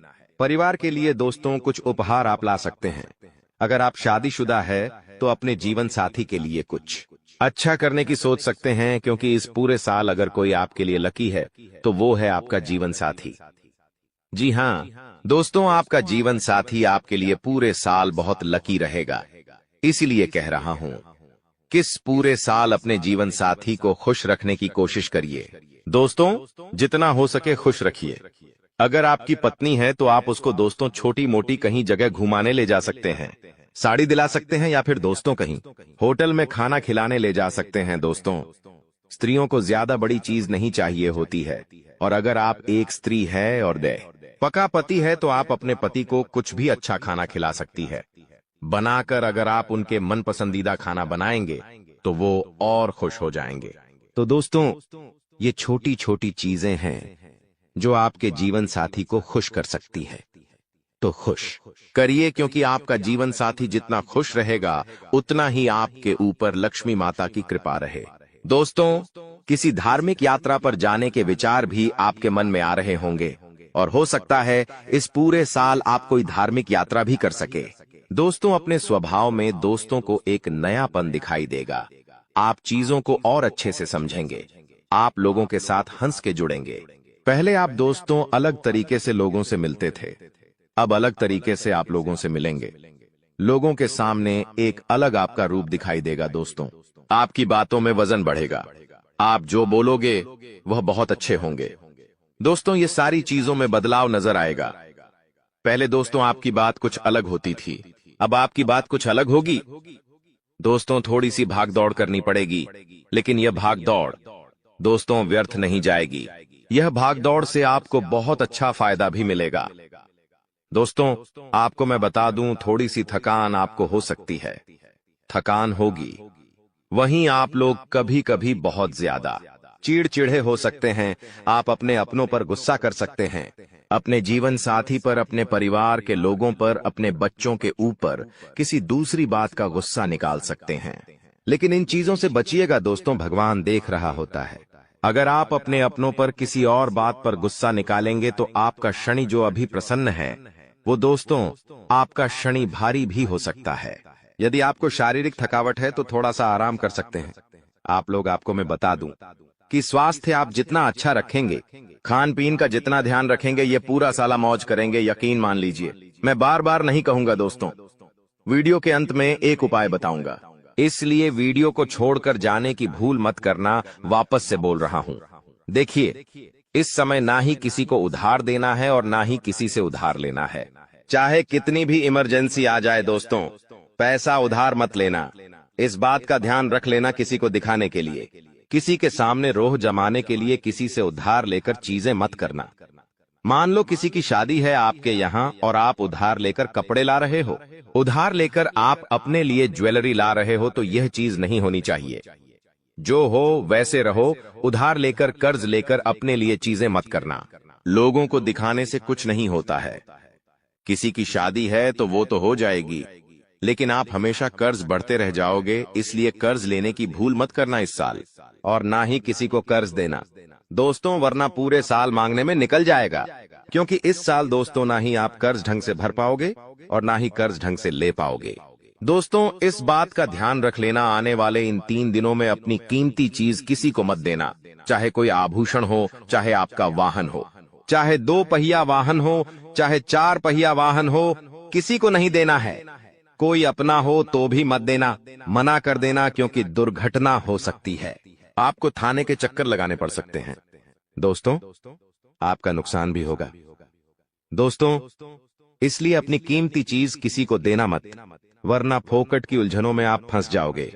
परिवार के लिए दोस्तों, कुछ उपहार आप ला सकते हैं। अगर आप शादीशुदा है तो अपने जीवन साथी के लिए कुछ अच्छा करने की सोच सकते हैं, क्योंकि इस पूरे साल अगर कोई आपके लिए लकी है तो वो है आपका जीवन साथी। जी हाँ दोस्तों, आपका जीवन साथी आपके लिए पूरे साल बहुत लकी रहेगा। इसीलिए कह रहा हूं, किस पूरे साल अपने जीवन साथी को खुश रखने की कोशिश करिए। दोस्तों, जितना हो सके खुश रखिए। अगर आपकी पत्नी है तो आप उसको दोस्तों छोटी मोटी कहीं जगह घुमाने ले जा सकते हैं, साड़ी दिला सकते हैं, या फिर दोस्तों कहीं होटल में खाना खिलाने ले जा सकते हैं। दोस्तों, स्त्रियों को ज्यादा बड़ी चीज नहीं चाहिए होती है। और अगर आप एक स्त्री है और पका पति है तो आप अपने पति को कुछ भी अच्छा खाना खिला सकती है बनाकर। अगर आप उनके मन पसंदीदा खाना बनाएंगे तो वो और खुश हो जाएंगे। तो दोस्तों, ये छोटी छोटी चीजें हैं जो आपके जीवन साथी को खुश कर सकती है। तो खुश करिए, क्योंकि आपका जीवन साथी जितना खुश रहेगा उतना ही आपके ऊपर लक्ष्मी माता की कृपा रहे। दोस्तों, किसी धार्मिक यात्रा पर जाने के विचार भी आपके मन में आ रहे होंगे, और हो सकता है इस पूरे साल आप कोई धार्मिक यात्रा भी कर सके। दोस्तों, अपने स्वभाव में दोस्तों को एक नयापन दिखाई देगा। आप चीजों को और अच्छे से समझेंगे। आप लोगों के साथ हंस के जुड़ेंगे। पहले आप दोस्तों अलग तरीके से लोगों से मिलते थे, अब अलग तरीके से आप लोगों से मिलेंगे। लोगों के सामने एक अलग आपका रूप दिखाई देगा। दोस्तों, आपकी बातों में वजन बढ़ेगा। आप जो बोलोगे वह बहुत अच्छे होंगे। दोस्तों, ये सारी चीजों में बदलाव नजर आएगा। पहले दोस्तों आपकी बात कुछ अलग होती थी, अब आपकी बात कुछ अलग होगी। दोस्तों, थोड़ी सी भाग दौड़ करनी पड़ेगी, लेकिन यह भाग दौड़ दोस्तों व्यर्थ नहीं जाएगी। यह भाग दौड़ से आपको बहुत अच्छा फायदा भी मिलेगा। दोस्तों, आपको मैं बता दूं, थोड़ी सी थकान आपको हो सकती है। थकान होगी। वहीं आप लोग कभी कभी बहुत ज्यादा चिड़चिड़े हो सकते हैं। आप अपने अपनों पर गुस्सा कर सकते हैं, अपने जीवन साथी पर, अपने परिवार के लोगों पर, अपने बच्चों के ऊपर किसी दूसरी बात का गुस्सा निकाल सकते हैं। लेकिन इन चीजों से बचिएगा दोस्तों, भगवान देख रहा होता है। अगर आप अपने अपनों पर किसी और बात पर गुस्सा निकालेंगे तो आपका शनि जो अभी प्रसन्न है, वो दोस्तों आपका शनि भारी भी हो सकता है। यदि आपको शारीरिक थकावट है तो थोड़ा सा आराम कर सकते हैं। आप लोग, आपको मैं बता दूं कि स्वास्थ्य आप जितना अच्छा रखेंगे, खान पीन का जितना ध्यान रखेंगे, ये पूरा साला मौज करेंगे, यकीन मान लीजिए। मैं बार बार नहीं कहूंगा दोस्तों, वीडियो के अंत में एक उपाय बताऊंगा, इसलिए वीडियो को छोड़कर जाने की भूल मत करना। वापस से बोल रहा हूं, देखिए, इस समय ना ही किसी को उधार देना है और ना ही किसी से उधार लेना है। चाहे कितनी भी इमरजेंसी आ जाए दोस्तों, पैसा उधार मत लेना। इस बात का ध्यान रख लेना, किसी को दिखाने के लिए, किसी के सामने रोह जमाने के लिए किसी से उधार लेकर चीजें मत करना। मान लो किसी की शादी है आपके यहाँ और आप उधार लेकर कपड़े ला रहे हो, उधार लेकर आप अपने लिए ज्वेलरी ला रहे हो, तो यह चीज नहीं होनी चाहिए। जो हो वैसे रहो। उधार लेकर, कर्ज लेकर अपने लिए चीजें मत करना। लोगों को दिखाने से कुछ नहीं होता है। किसी की शादी है तो वो तो हो जाएगी, लेकिन आप हमेशा कर्ज बढ़ते रह जाओगे। इसलिए कर्ज लेने की भूल मत करना इस साल, और ना ही किसी को कर्ज देना दोस्तों, वरना पूरे साल मांगने में निकल जाएगा। क्योंकि इस साल दोस्तों ना ही आप कर्ज ढंग से भर पाओगे और ना ही कर्ज ढंग से ले पाओगे। दोस्तों, इस बात का ध्यान रख लेना, आने वाले इन 3 दिनों में अपनी कीमती चीज किसी को मत देना। चाहे कोई आभूषण हो, चाहे आपका वाहन हो, चाहे 2 पहिया वाहन हो, चाहे 4 पहिया वाहन हो, किसी को नहीं देना है। कोई अपना हो तो भी मत देना, मना कर देना, क्योंकि दुर्घटना हो सकती है। आपको थाने के चक्कर लगाने पड़ सकते हैं। दोस्तों, आपका नुकसान भी होगा। दोस्तों, इसलिए अपनी कीमती चीज किसी को देना मत, वरना फोकट की उलझनों में आप फंस जाओगे।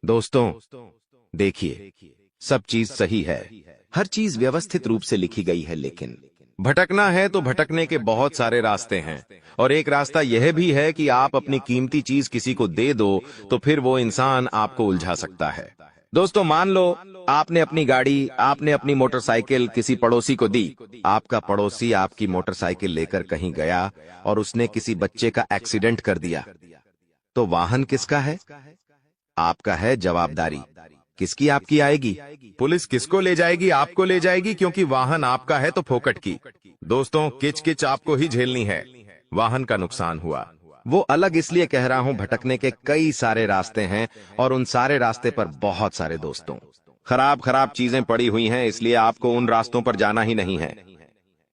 दोस्तों, देखिए, सब चीज सही है, हर चीज व्यवस्थित रूप से लिखी गई है, लेकिन भटकना है तो भटकने के बहुत सारे रास्ते हैं। और एक रास्ता यह भी है कि आप अपनी कीमती चीज किसी को दे दो तो फिर वो इंसान आपको उलझा सकता है। दोस्तों, मान लो आपने अपनी गाड़ी, आपने अपनी मोटरसाइकिल किसी पड़ोसी को दी। आपका पड़ोसी आपकी मोटरसाइकिल लेकर कहीं गया और उसने किसी बच्चे का एक्सीडेंट कर दिया, तो वाहन किसका है? आपका है। जवाबदारी किसकी आपकी आएगी? पुलिस किसको ले जाएगी? आपको ले जाएगी, क्योंकि वाहन आपका है तो फोकट की। दोस्तों, किच किच आपको ही झेलनी है। वाहन का नुकसान हुआ, वो अलग इसलिए कह रहा हूं, भटकने के कई सारे रास्ते हैं और उन सारे रास्ते पर बहुत सारे दोस्तों खराब खराब चीजें पड़ी हुई हैं, इसलिए आपको उन रास्तों पर जाना ही नहीं है।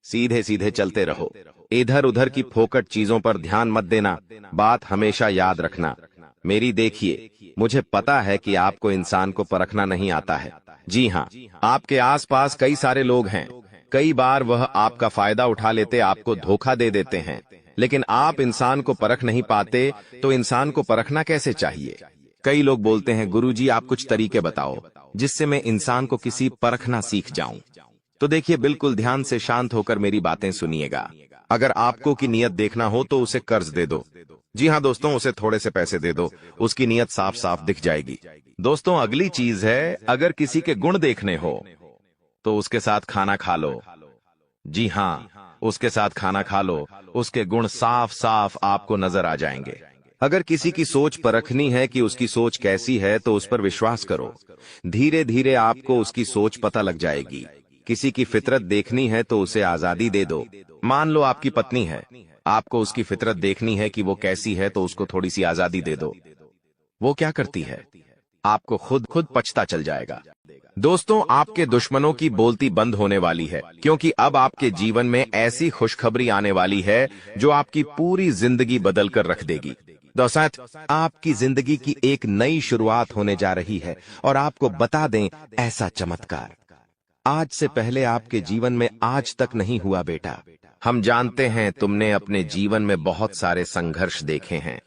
सीधे सीधे चलते रहो, इधर उधर की फोकट चीजों पर ध्यान मत देना। बात हमेशा याद रखना मेरी। देखिए, मुझे पता है कि आपको इंसान को परखना नहीं आता है। जी हाँ, आपके आसपास कई सारे लोग हैं। कई बार वह आपका फायदा उठा लेते, आपको धोखा दे देते हैं, लेकिन आप इंसान को परख नहीं पाते, तो इंसान को परखना कैसे चाहिए? कई लोग बोलते हैं, गुरुजी आप कुछ तरीके बताओ जिससे मैं इंसान को किसी परखना सीख जाऊं। तो देखिए, बिल्कुल ध्यान से शांत होकर मेरी बातें सुनिएगा। अगर आपको की नियत देखना हो तो उसे कर्ज दे दो। जी हाँ दोस्तों, उसे थोड़े से पैसे दे दो, उसकी नियत साफ साफ दिख जाएगी। दोस्तों, अगली चीज है, अगर किसी के गुण देखने हो तो उसके साथ खाना खा लो। जी हाँ, उसके साथ खाना खा लो, उसके गुण साफ साफ आपको नजर आ जाएंगे। अगर किसी की सोच परखनी है कि उसकी सोच कैसी है, तो उस पर विश्वास करो। धीरे धीरे आपको उसकी सोच पता लग जाएगी। किसी की फितरत देखनी है तो उसे आजादी दे दो। मान लो आपकी पत्नी है, आपको उसकी फितरत देखनी है कि वो कैसी है, तो उसको थोड़ी सी आजादी दे दो। वो क्या करती है, आपको खुद खुद पछता चल जाएगा। दोस्तों, आपके दुश्मनों की बोलती बंद होने वाली है, क्योंकि अब आपके जीवन में ऐसी खुशखबरी आने वाली है जो आपकी पूरी जिंदगी बदल कर रख देगी। दोस्तों, आपकी जिंदगी की एक नई शुरुआत होने जा रही है, और आपको बता दें, ऐसा चमत्कार आज से पहले आपके जीवन में आज तक नहीं हुआ। बेटा, हम जानते हैं तुमने अपने जीवन में बहुत सारे संघर्ष देखे हैं,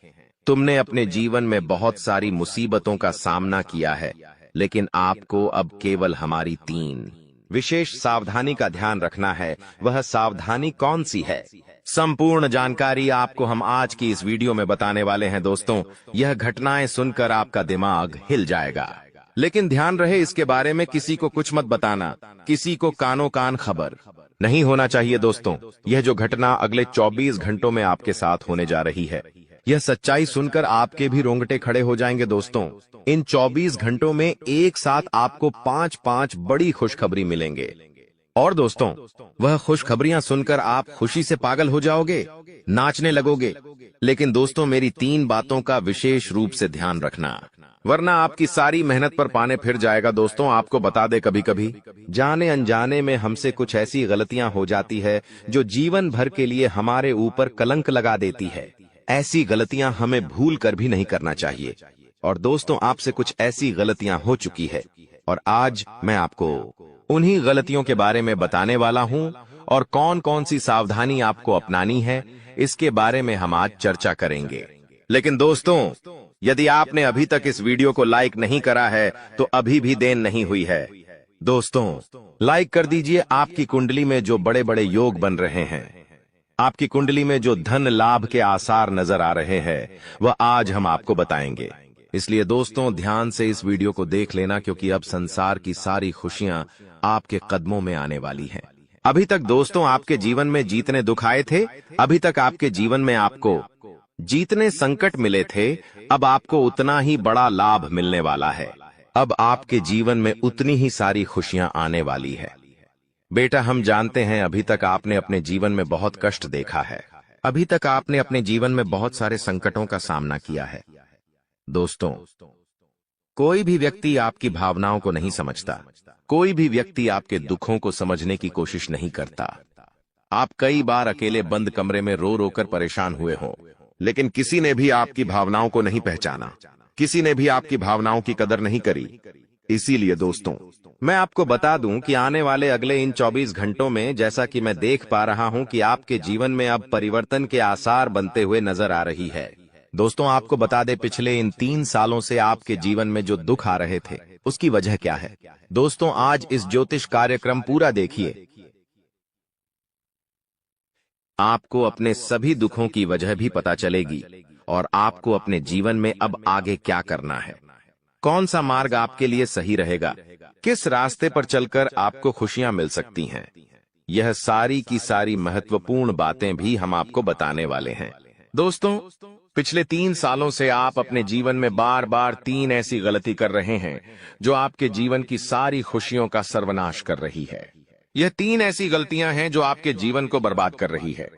तुमने अपने जीवन में बहुत सारी मुसीबतों का सामना किया है, लेकिन आपको अब केवल हमारी 3 विशेष सावधानी का ध्यान रखना है। वह सावधानी कौन सी है? संपूर्ण जानकारी आपको हम आज की इस वीडियो में बताने वाले हैं। दोस्तों, यह घटनाएं सुनकर आपका दिमाग हिल जाएगा, लेकिन ध्यान रहे, इसके बारे में किसी को कुछ मत बताना, किसी को कानो कान खबर नहीं होना चाहिए। दोस्तों, यह जो घटना अगले 24 घंटों में आपके साथ होने जा रही है, यह सच्चाई सुनकर आपके भी रोंगटे खड़े हो जाएंगे। दोस्तों, इन 24 घंटों में एक साथ आपको 5-5 बड़ी खुशखबरी मिलेंगे, और दोस्तों, वह खुशखबरियां सुनकर आप खुशी से पागल हो जाओगे, नाचने लगोगे। लेकिन दोस्तों, मेरी 3 बातों का विशेष रूप से ध्यान रखना, वरना आपकी सारी मेहनत पर पानी फिर जाएगा। दोस्तों, आपको बता दे, कभी कभी जाने अनजाने में हमसे कुछ ऐसी गलतियां हो जाती है जो जीवन भर के लिए हमारे ऊपर कलंक लगा देती है। ऐसी गलतियां हमें भूल कर भी नहीं करना चाहिए। और दोस्तों, आपसे कुछ ऐसी गलतियां हो चुकी है, और आज मैं आपको उन्हीं गलतियों के बारे में बताने वाला हूं, और कौन कौन सी सावधानी आपको अपनानी है, इसके बारे में हम आज चर्चा करेंगे। लेकिन दोस्तों, यदि आपने अभी तक इस वीडियो को लाइक नहीं करा है, तो अभी भी देर नहीं हुई है। दोस्तों, लाइक कर दीजिए। आपकी कुंडली में जो बड़े बड़े योग बन रहे हैं, आपकी कुंडली में जो धन लाभ के आसार नजर आ रहे हैं, वह आज हम आपको बताएंगे। इसलिए दोस्तों, ध्यान से इस वीडियो को देख लेना, क्योंकि अब संसार की सारी खुशियां आपके कदमों में आने वाली हैं। अभी तक दोस्तों आपके जीवन में जितने दुख आए थे, अभी तक आपके जीवन में आपको जितने संकट मिले थे, अब आपको उतना ही बड़ा लाभ मिलने वाला है। अब आपके जीवन में उतनी ही सारी खुशियां आने वाली है। बेटा, हम जानते हैं अभी तक आपने अपने जीवन में बहुत कष्ट देखा है, अभी तक आपने अपने जीवन में बहुत सारे संकटों का सामना किया है। दोस्तों, कोई भी व्यक्ति आपकी भावनाओं को नहीं समझता। कोई भी व्यक्ति आपके दुखों को समझने की कोशिश नहीं करता। आप कई बार अकेले बंद कमरे में रो रो कर परेशान हुए हों, लेकिन किसी ने भी आपकी भावनाओं को नहीं पहचाना। किसी ने भी आपकी भावनाओं की कदर नहीं करी। इसीलिए दोस्तों, मैं आपको बता दूं कि आने वाले अगले इन 24 घंटों में, जैसा कि मैं देख पा रहा हूं कि आपके जीवन में अब परिवर्तन के आसार बनते हुए नजर आ रही है। दोस्तों, आपको बता दें, पिछले इन 3 सालों से आपके जीवन में जो दुख आ रहे थे, उसकी वजह क्या है? दोस्तों, आज इस ज्योतिष कार्यक्रम पूरा देखिए। आपको अपने सभी दुखों की वजह भी पता चलेगी और आपको अपने जीवन में अब आगे क्या करना है, कौन सा मार्ग आपके लिए सही रहेगा, किस रास्ते पर चलकर आपको खुशियां मिल सकती हैं। यह सारी की सारी महत्वपूर्ण बातें भी हम आपको बताने वाले हैं। दोस्तों, पिछले 3 सालों से आप अपने जीवन में बार बार 3 ऐसी गलती कर रहे हैं जो आपके जीवन की सारी खुशियों का सर्वनाश कर रही है। यह 3 ऐसी गलतियां हैं जो आपके जीवन को बर्बाद कर रही है।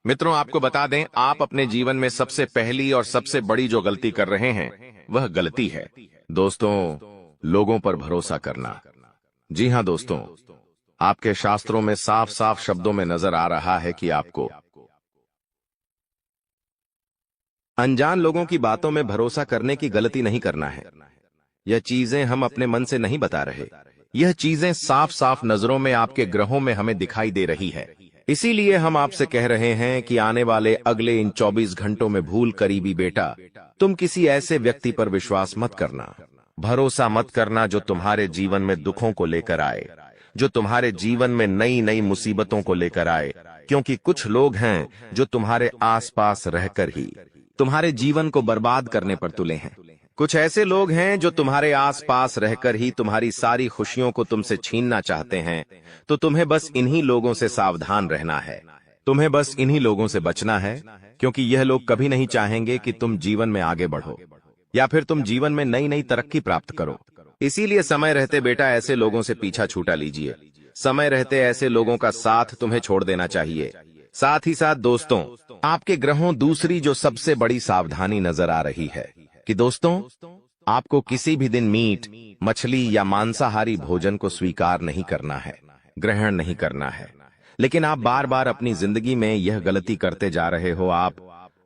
मित्रों, आपको बता दें, आप अपने जीवन में सबसे पहली और सबसे बड़ी जो गलती कर रहे हैं, वह गलती है दोस्तों, लोगों पर भरोसा करना। जी हां दोस्तों, आपके शास्त्रों में साफ साफ शब्दों में नजर आ रहा है कि आपको अनजान लोगों की बातों में भरोसा करने की गलती नहीं करना है। यह चीजें हम अपने मन से नहीं बता रहे, यह चीजें साफ साफ नजरों में आपके ग्रहों में हमें दिखाई दे रही है। इसीलिए हम आपसे कह रहे हैं कि आने वाले अगले इन 24 घंटों में भूल करीबी बेटा, तुम किसी ऐसे व्यक्ति पर विश्वास मत करना, भरोसा मत करना जो तुम्हारे जीवन में दुखों को लेकर आए, जो तुम्हारे जीवन में नई नई मुसीबतों को लेकर आए। क्योंकि कुछ लोग हैं जो तुम्हारे आसपास रहकर ही तुम्हारे जीवन को बर्बाद करने पर तुले हैं। कुछ ऐसे लोग हैं जो तुम्हारे आसपास रहकर ही तुम्हारी सारी खुशियों को तुमसे छीनना चाहते हैं। तो तुम्हें बस इन्हीं लोगों से सावधान रहना है, तुम्हें बस इन्हीं लोगों से बचना है, क्योंकि यह लोग कभी नहीं चाहेंगे कि तुम जीवन में आगे बढ़ो या फिर तुम जीवन में नई नई तरक्की प्राप्त करो। इसीलिए समय रहते बेटा ऐसे लोगों से पीछा छूटा लीजिए। समय रहते ऐसे लोगों का साथ तुम्हें छोड़ देना चाहिए। साथ ही साथ दोस्तों, आपके ग्रहों दूसरी जो सबसे बड़ी सावधानी नजर आ रही है कि दोस्तों, आपको किसी भी दिन मीट, मछली या मांसाहारी भोजन को स्वीकार नहीं करना है, ग्रहण नहीं करना है। लेकिन आप बार बार अपनी जिंदगी में यह गलती करते जा रहे हो। आप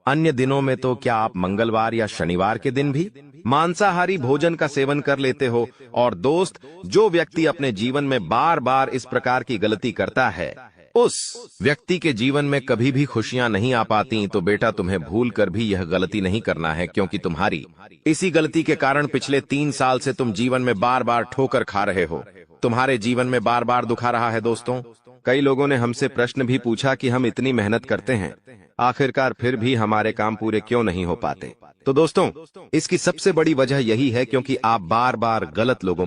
अन्य दिनों में तो क्या आप मंगलवार या शनिवार के दिन भी मांसाहारी भोजन का सेवन कर लेते हो। और दोस्त, जो व्यक्ति अपने जीवन में बार बार इस प्रकार की गलती करता है, उस व्यक्ति के जीवन में कभी भी खुशियां नहीं आ पाती। तो बेटा, तुम्हें भूल कर भी यह गलती नहीं करना है, क्योंकि तुम्हारी इसी गलती के कारण पिछले 3 साल से तुम जीवन में बार बार ठोकर खा रहे हो, तुम्हारे जीवन में बार बार दुख आ रहा है। दोस्तों, कई लोगों ने हमसे प्रश्न भी पूछा कि हम इतनी मेहनत करते हैं, आखिरकार फिर भी हमारे काम पूरे क्यों नहीं हो पाते। तो दोस्तों, इसकी सबसे बड़ी वजह यही है क्योंकि आप बार बार गलत लोगों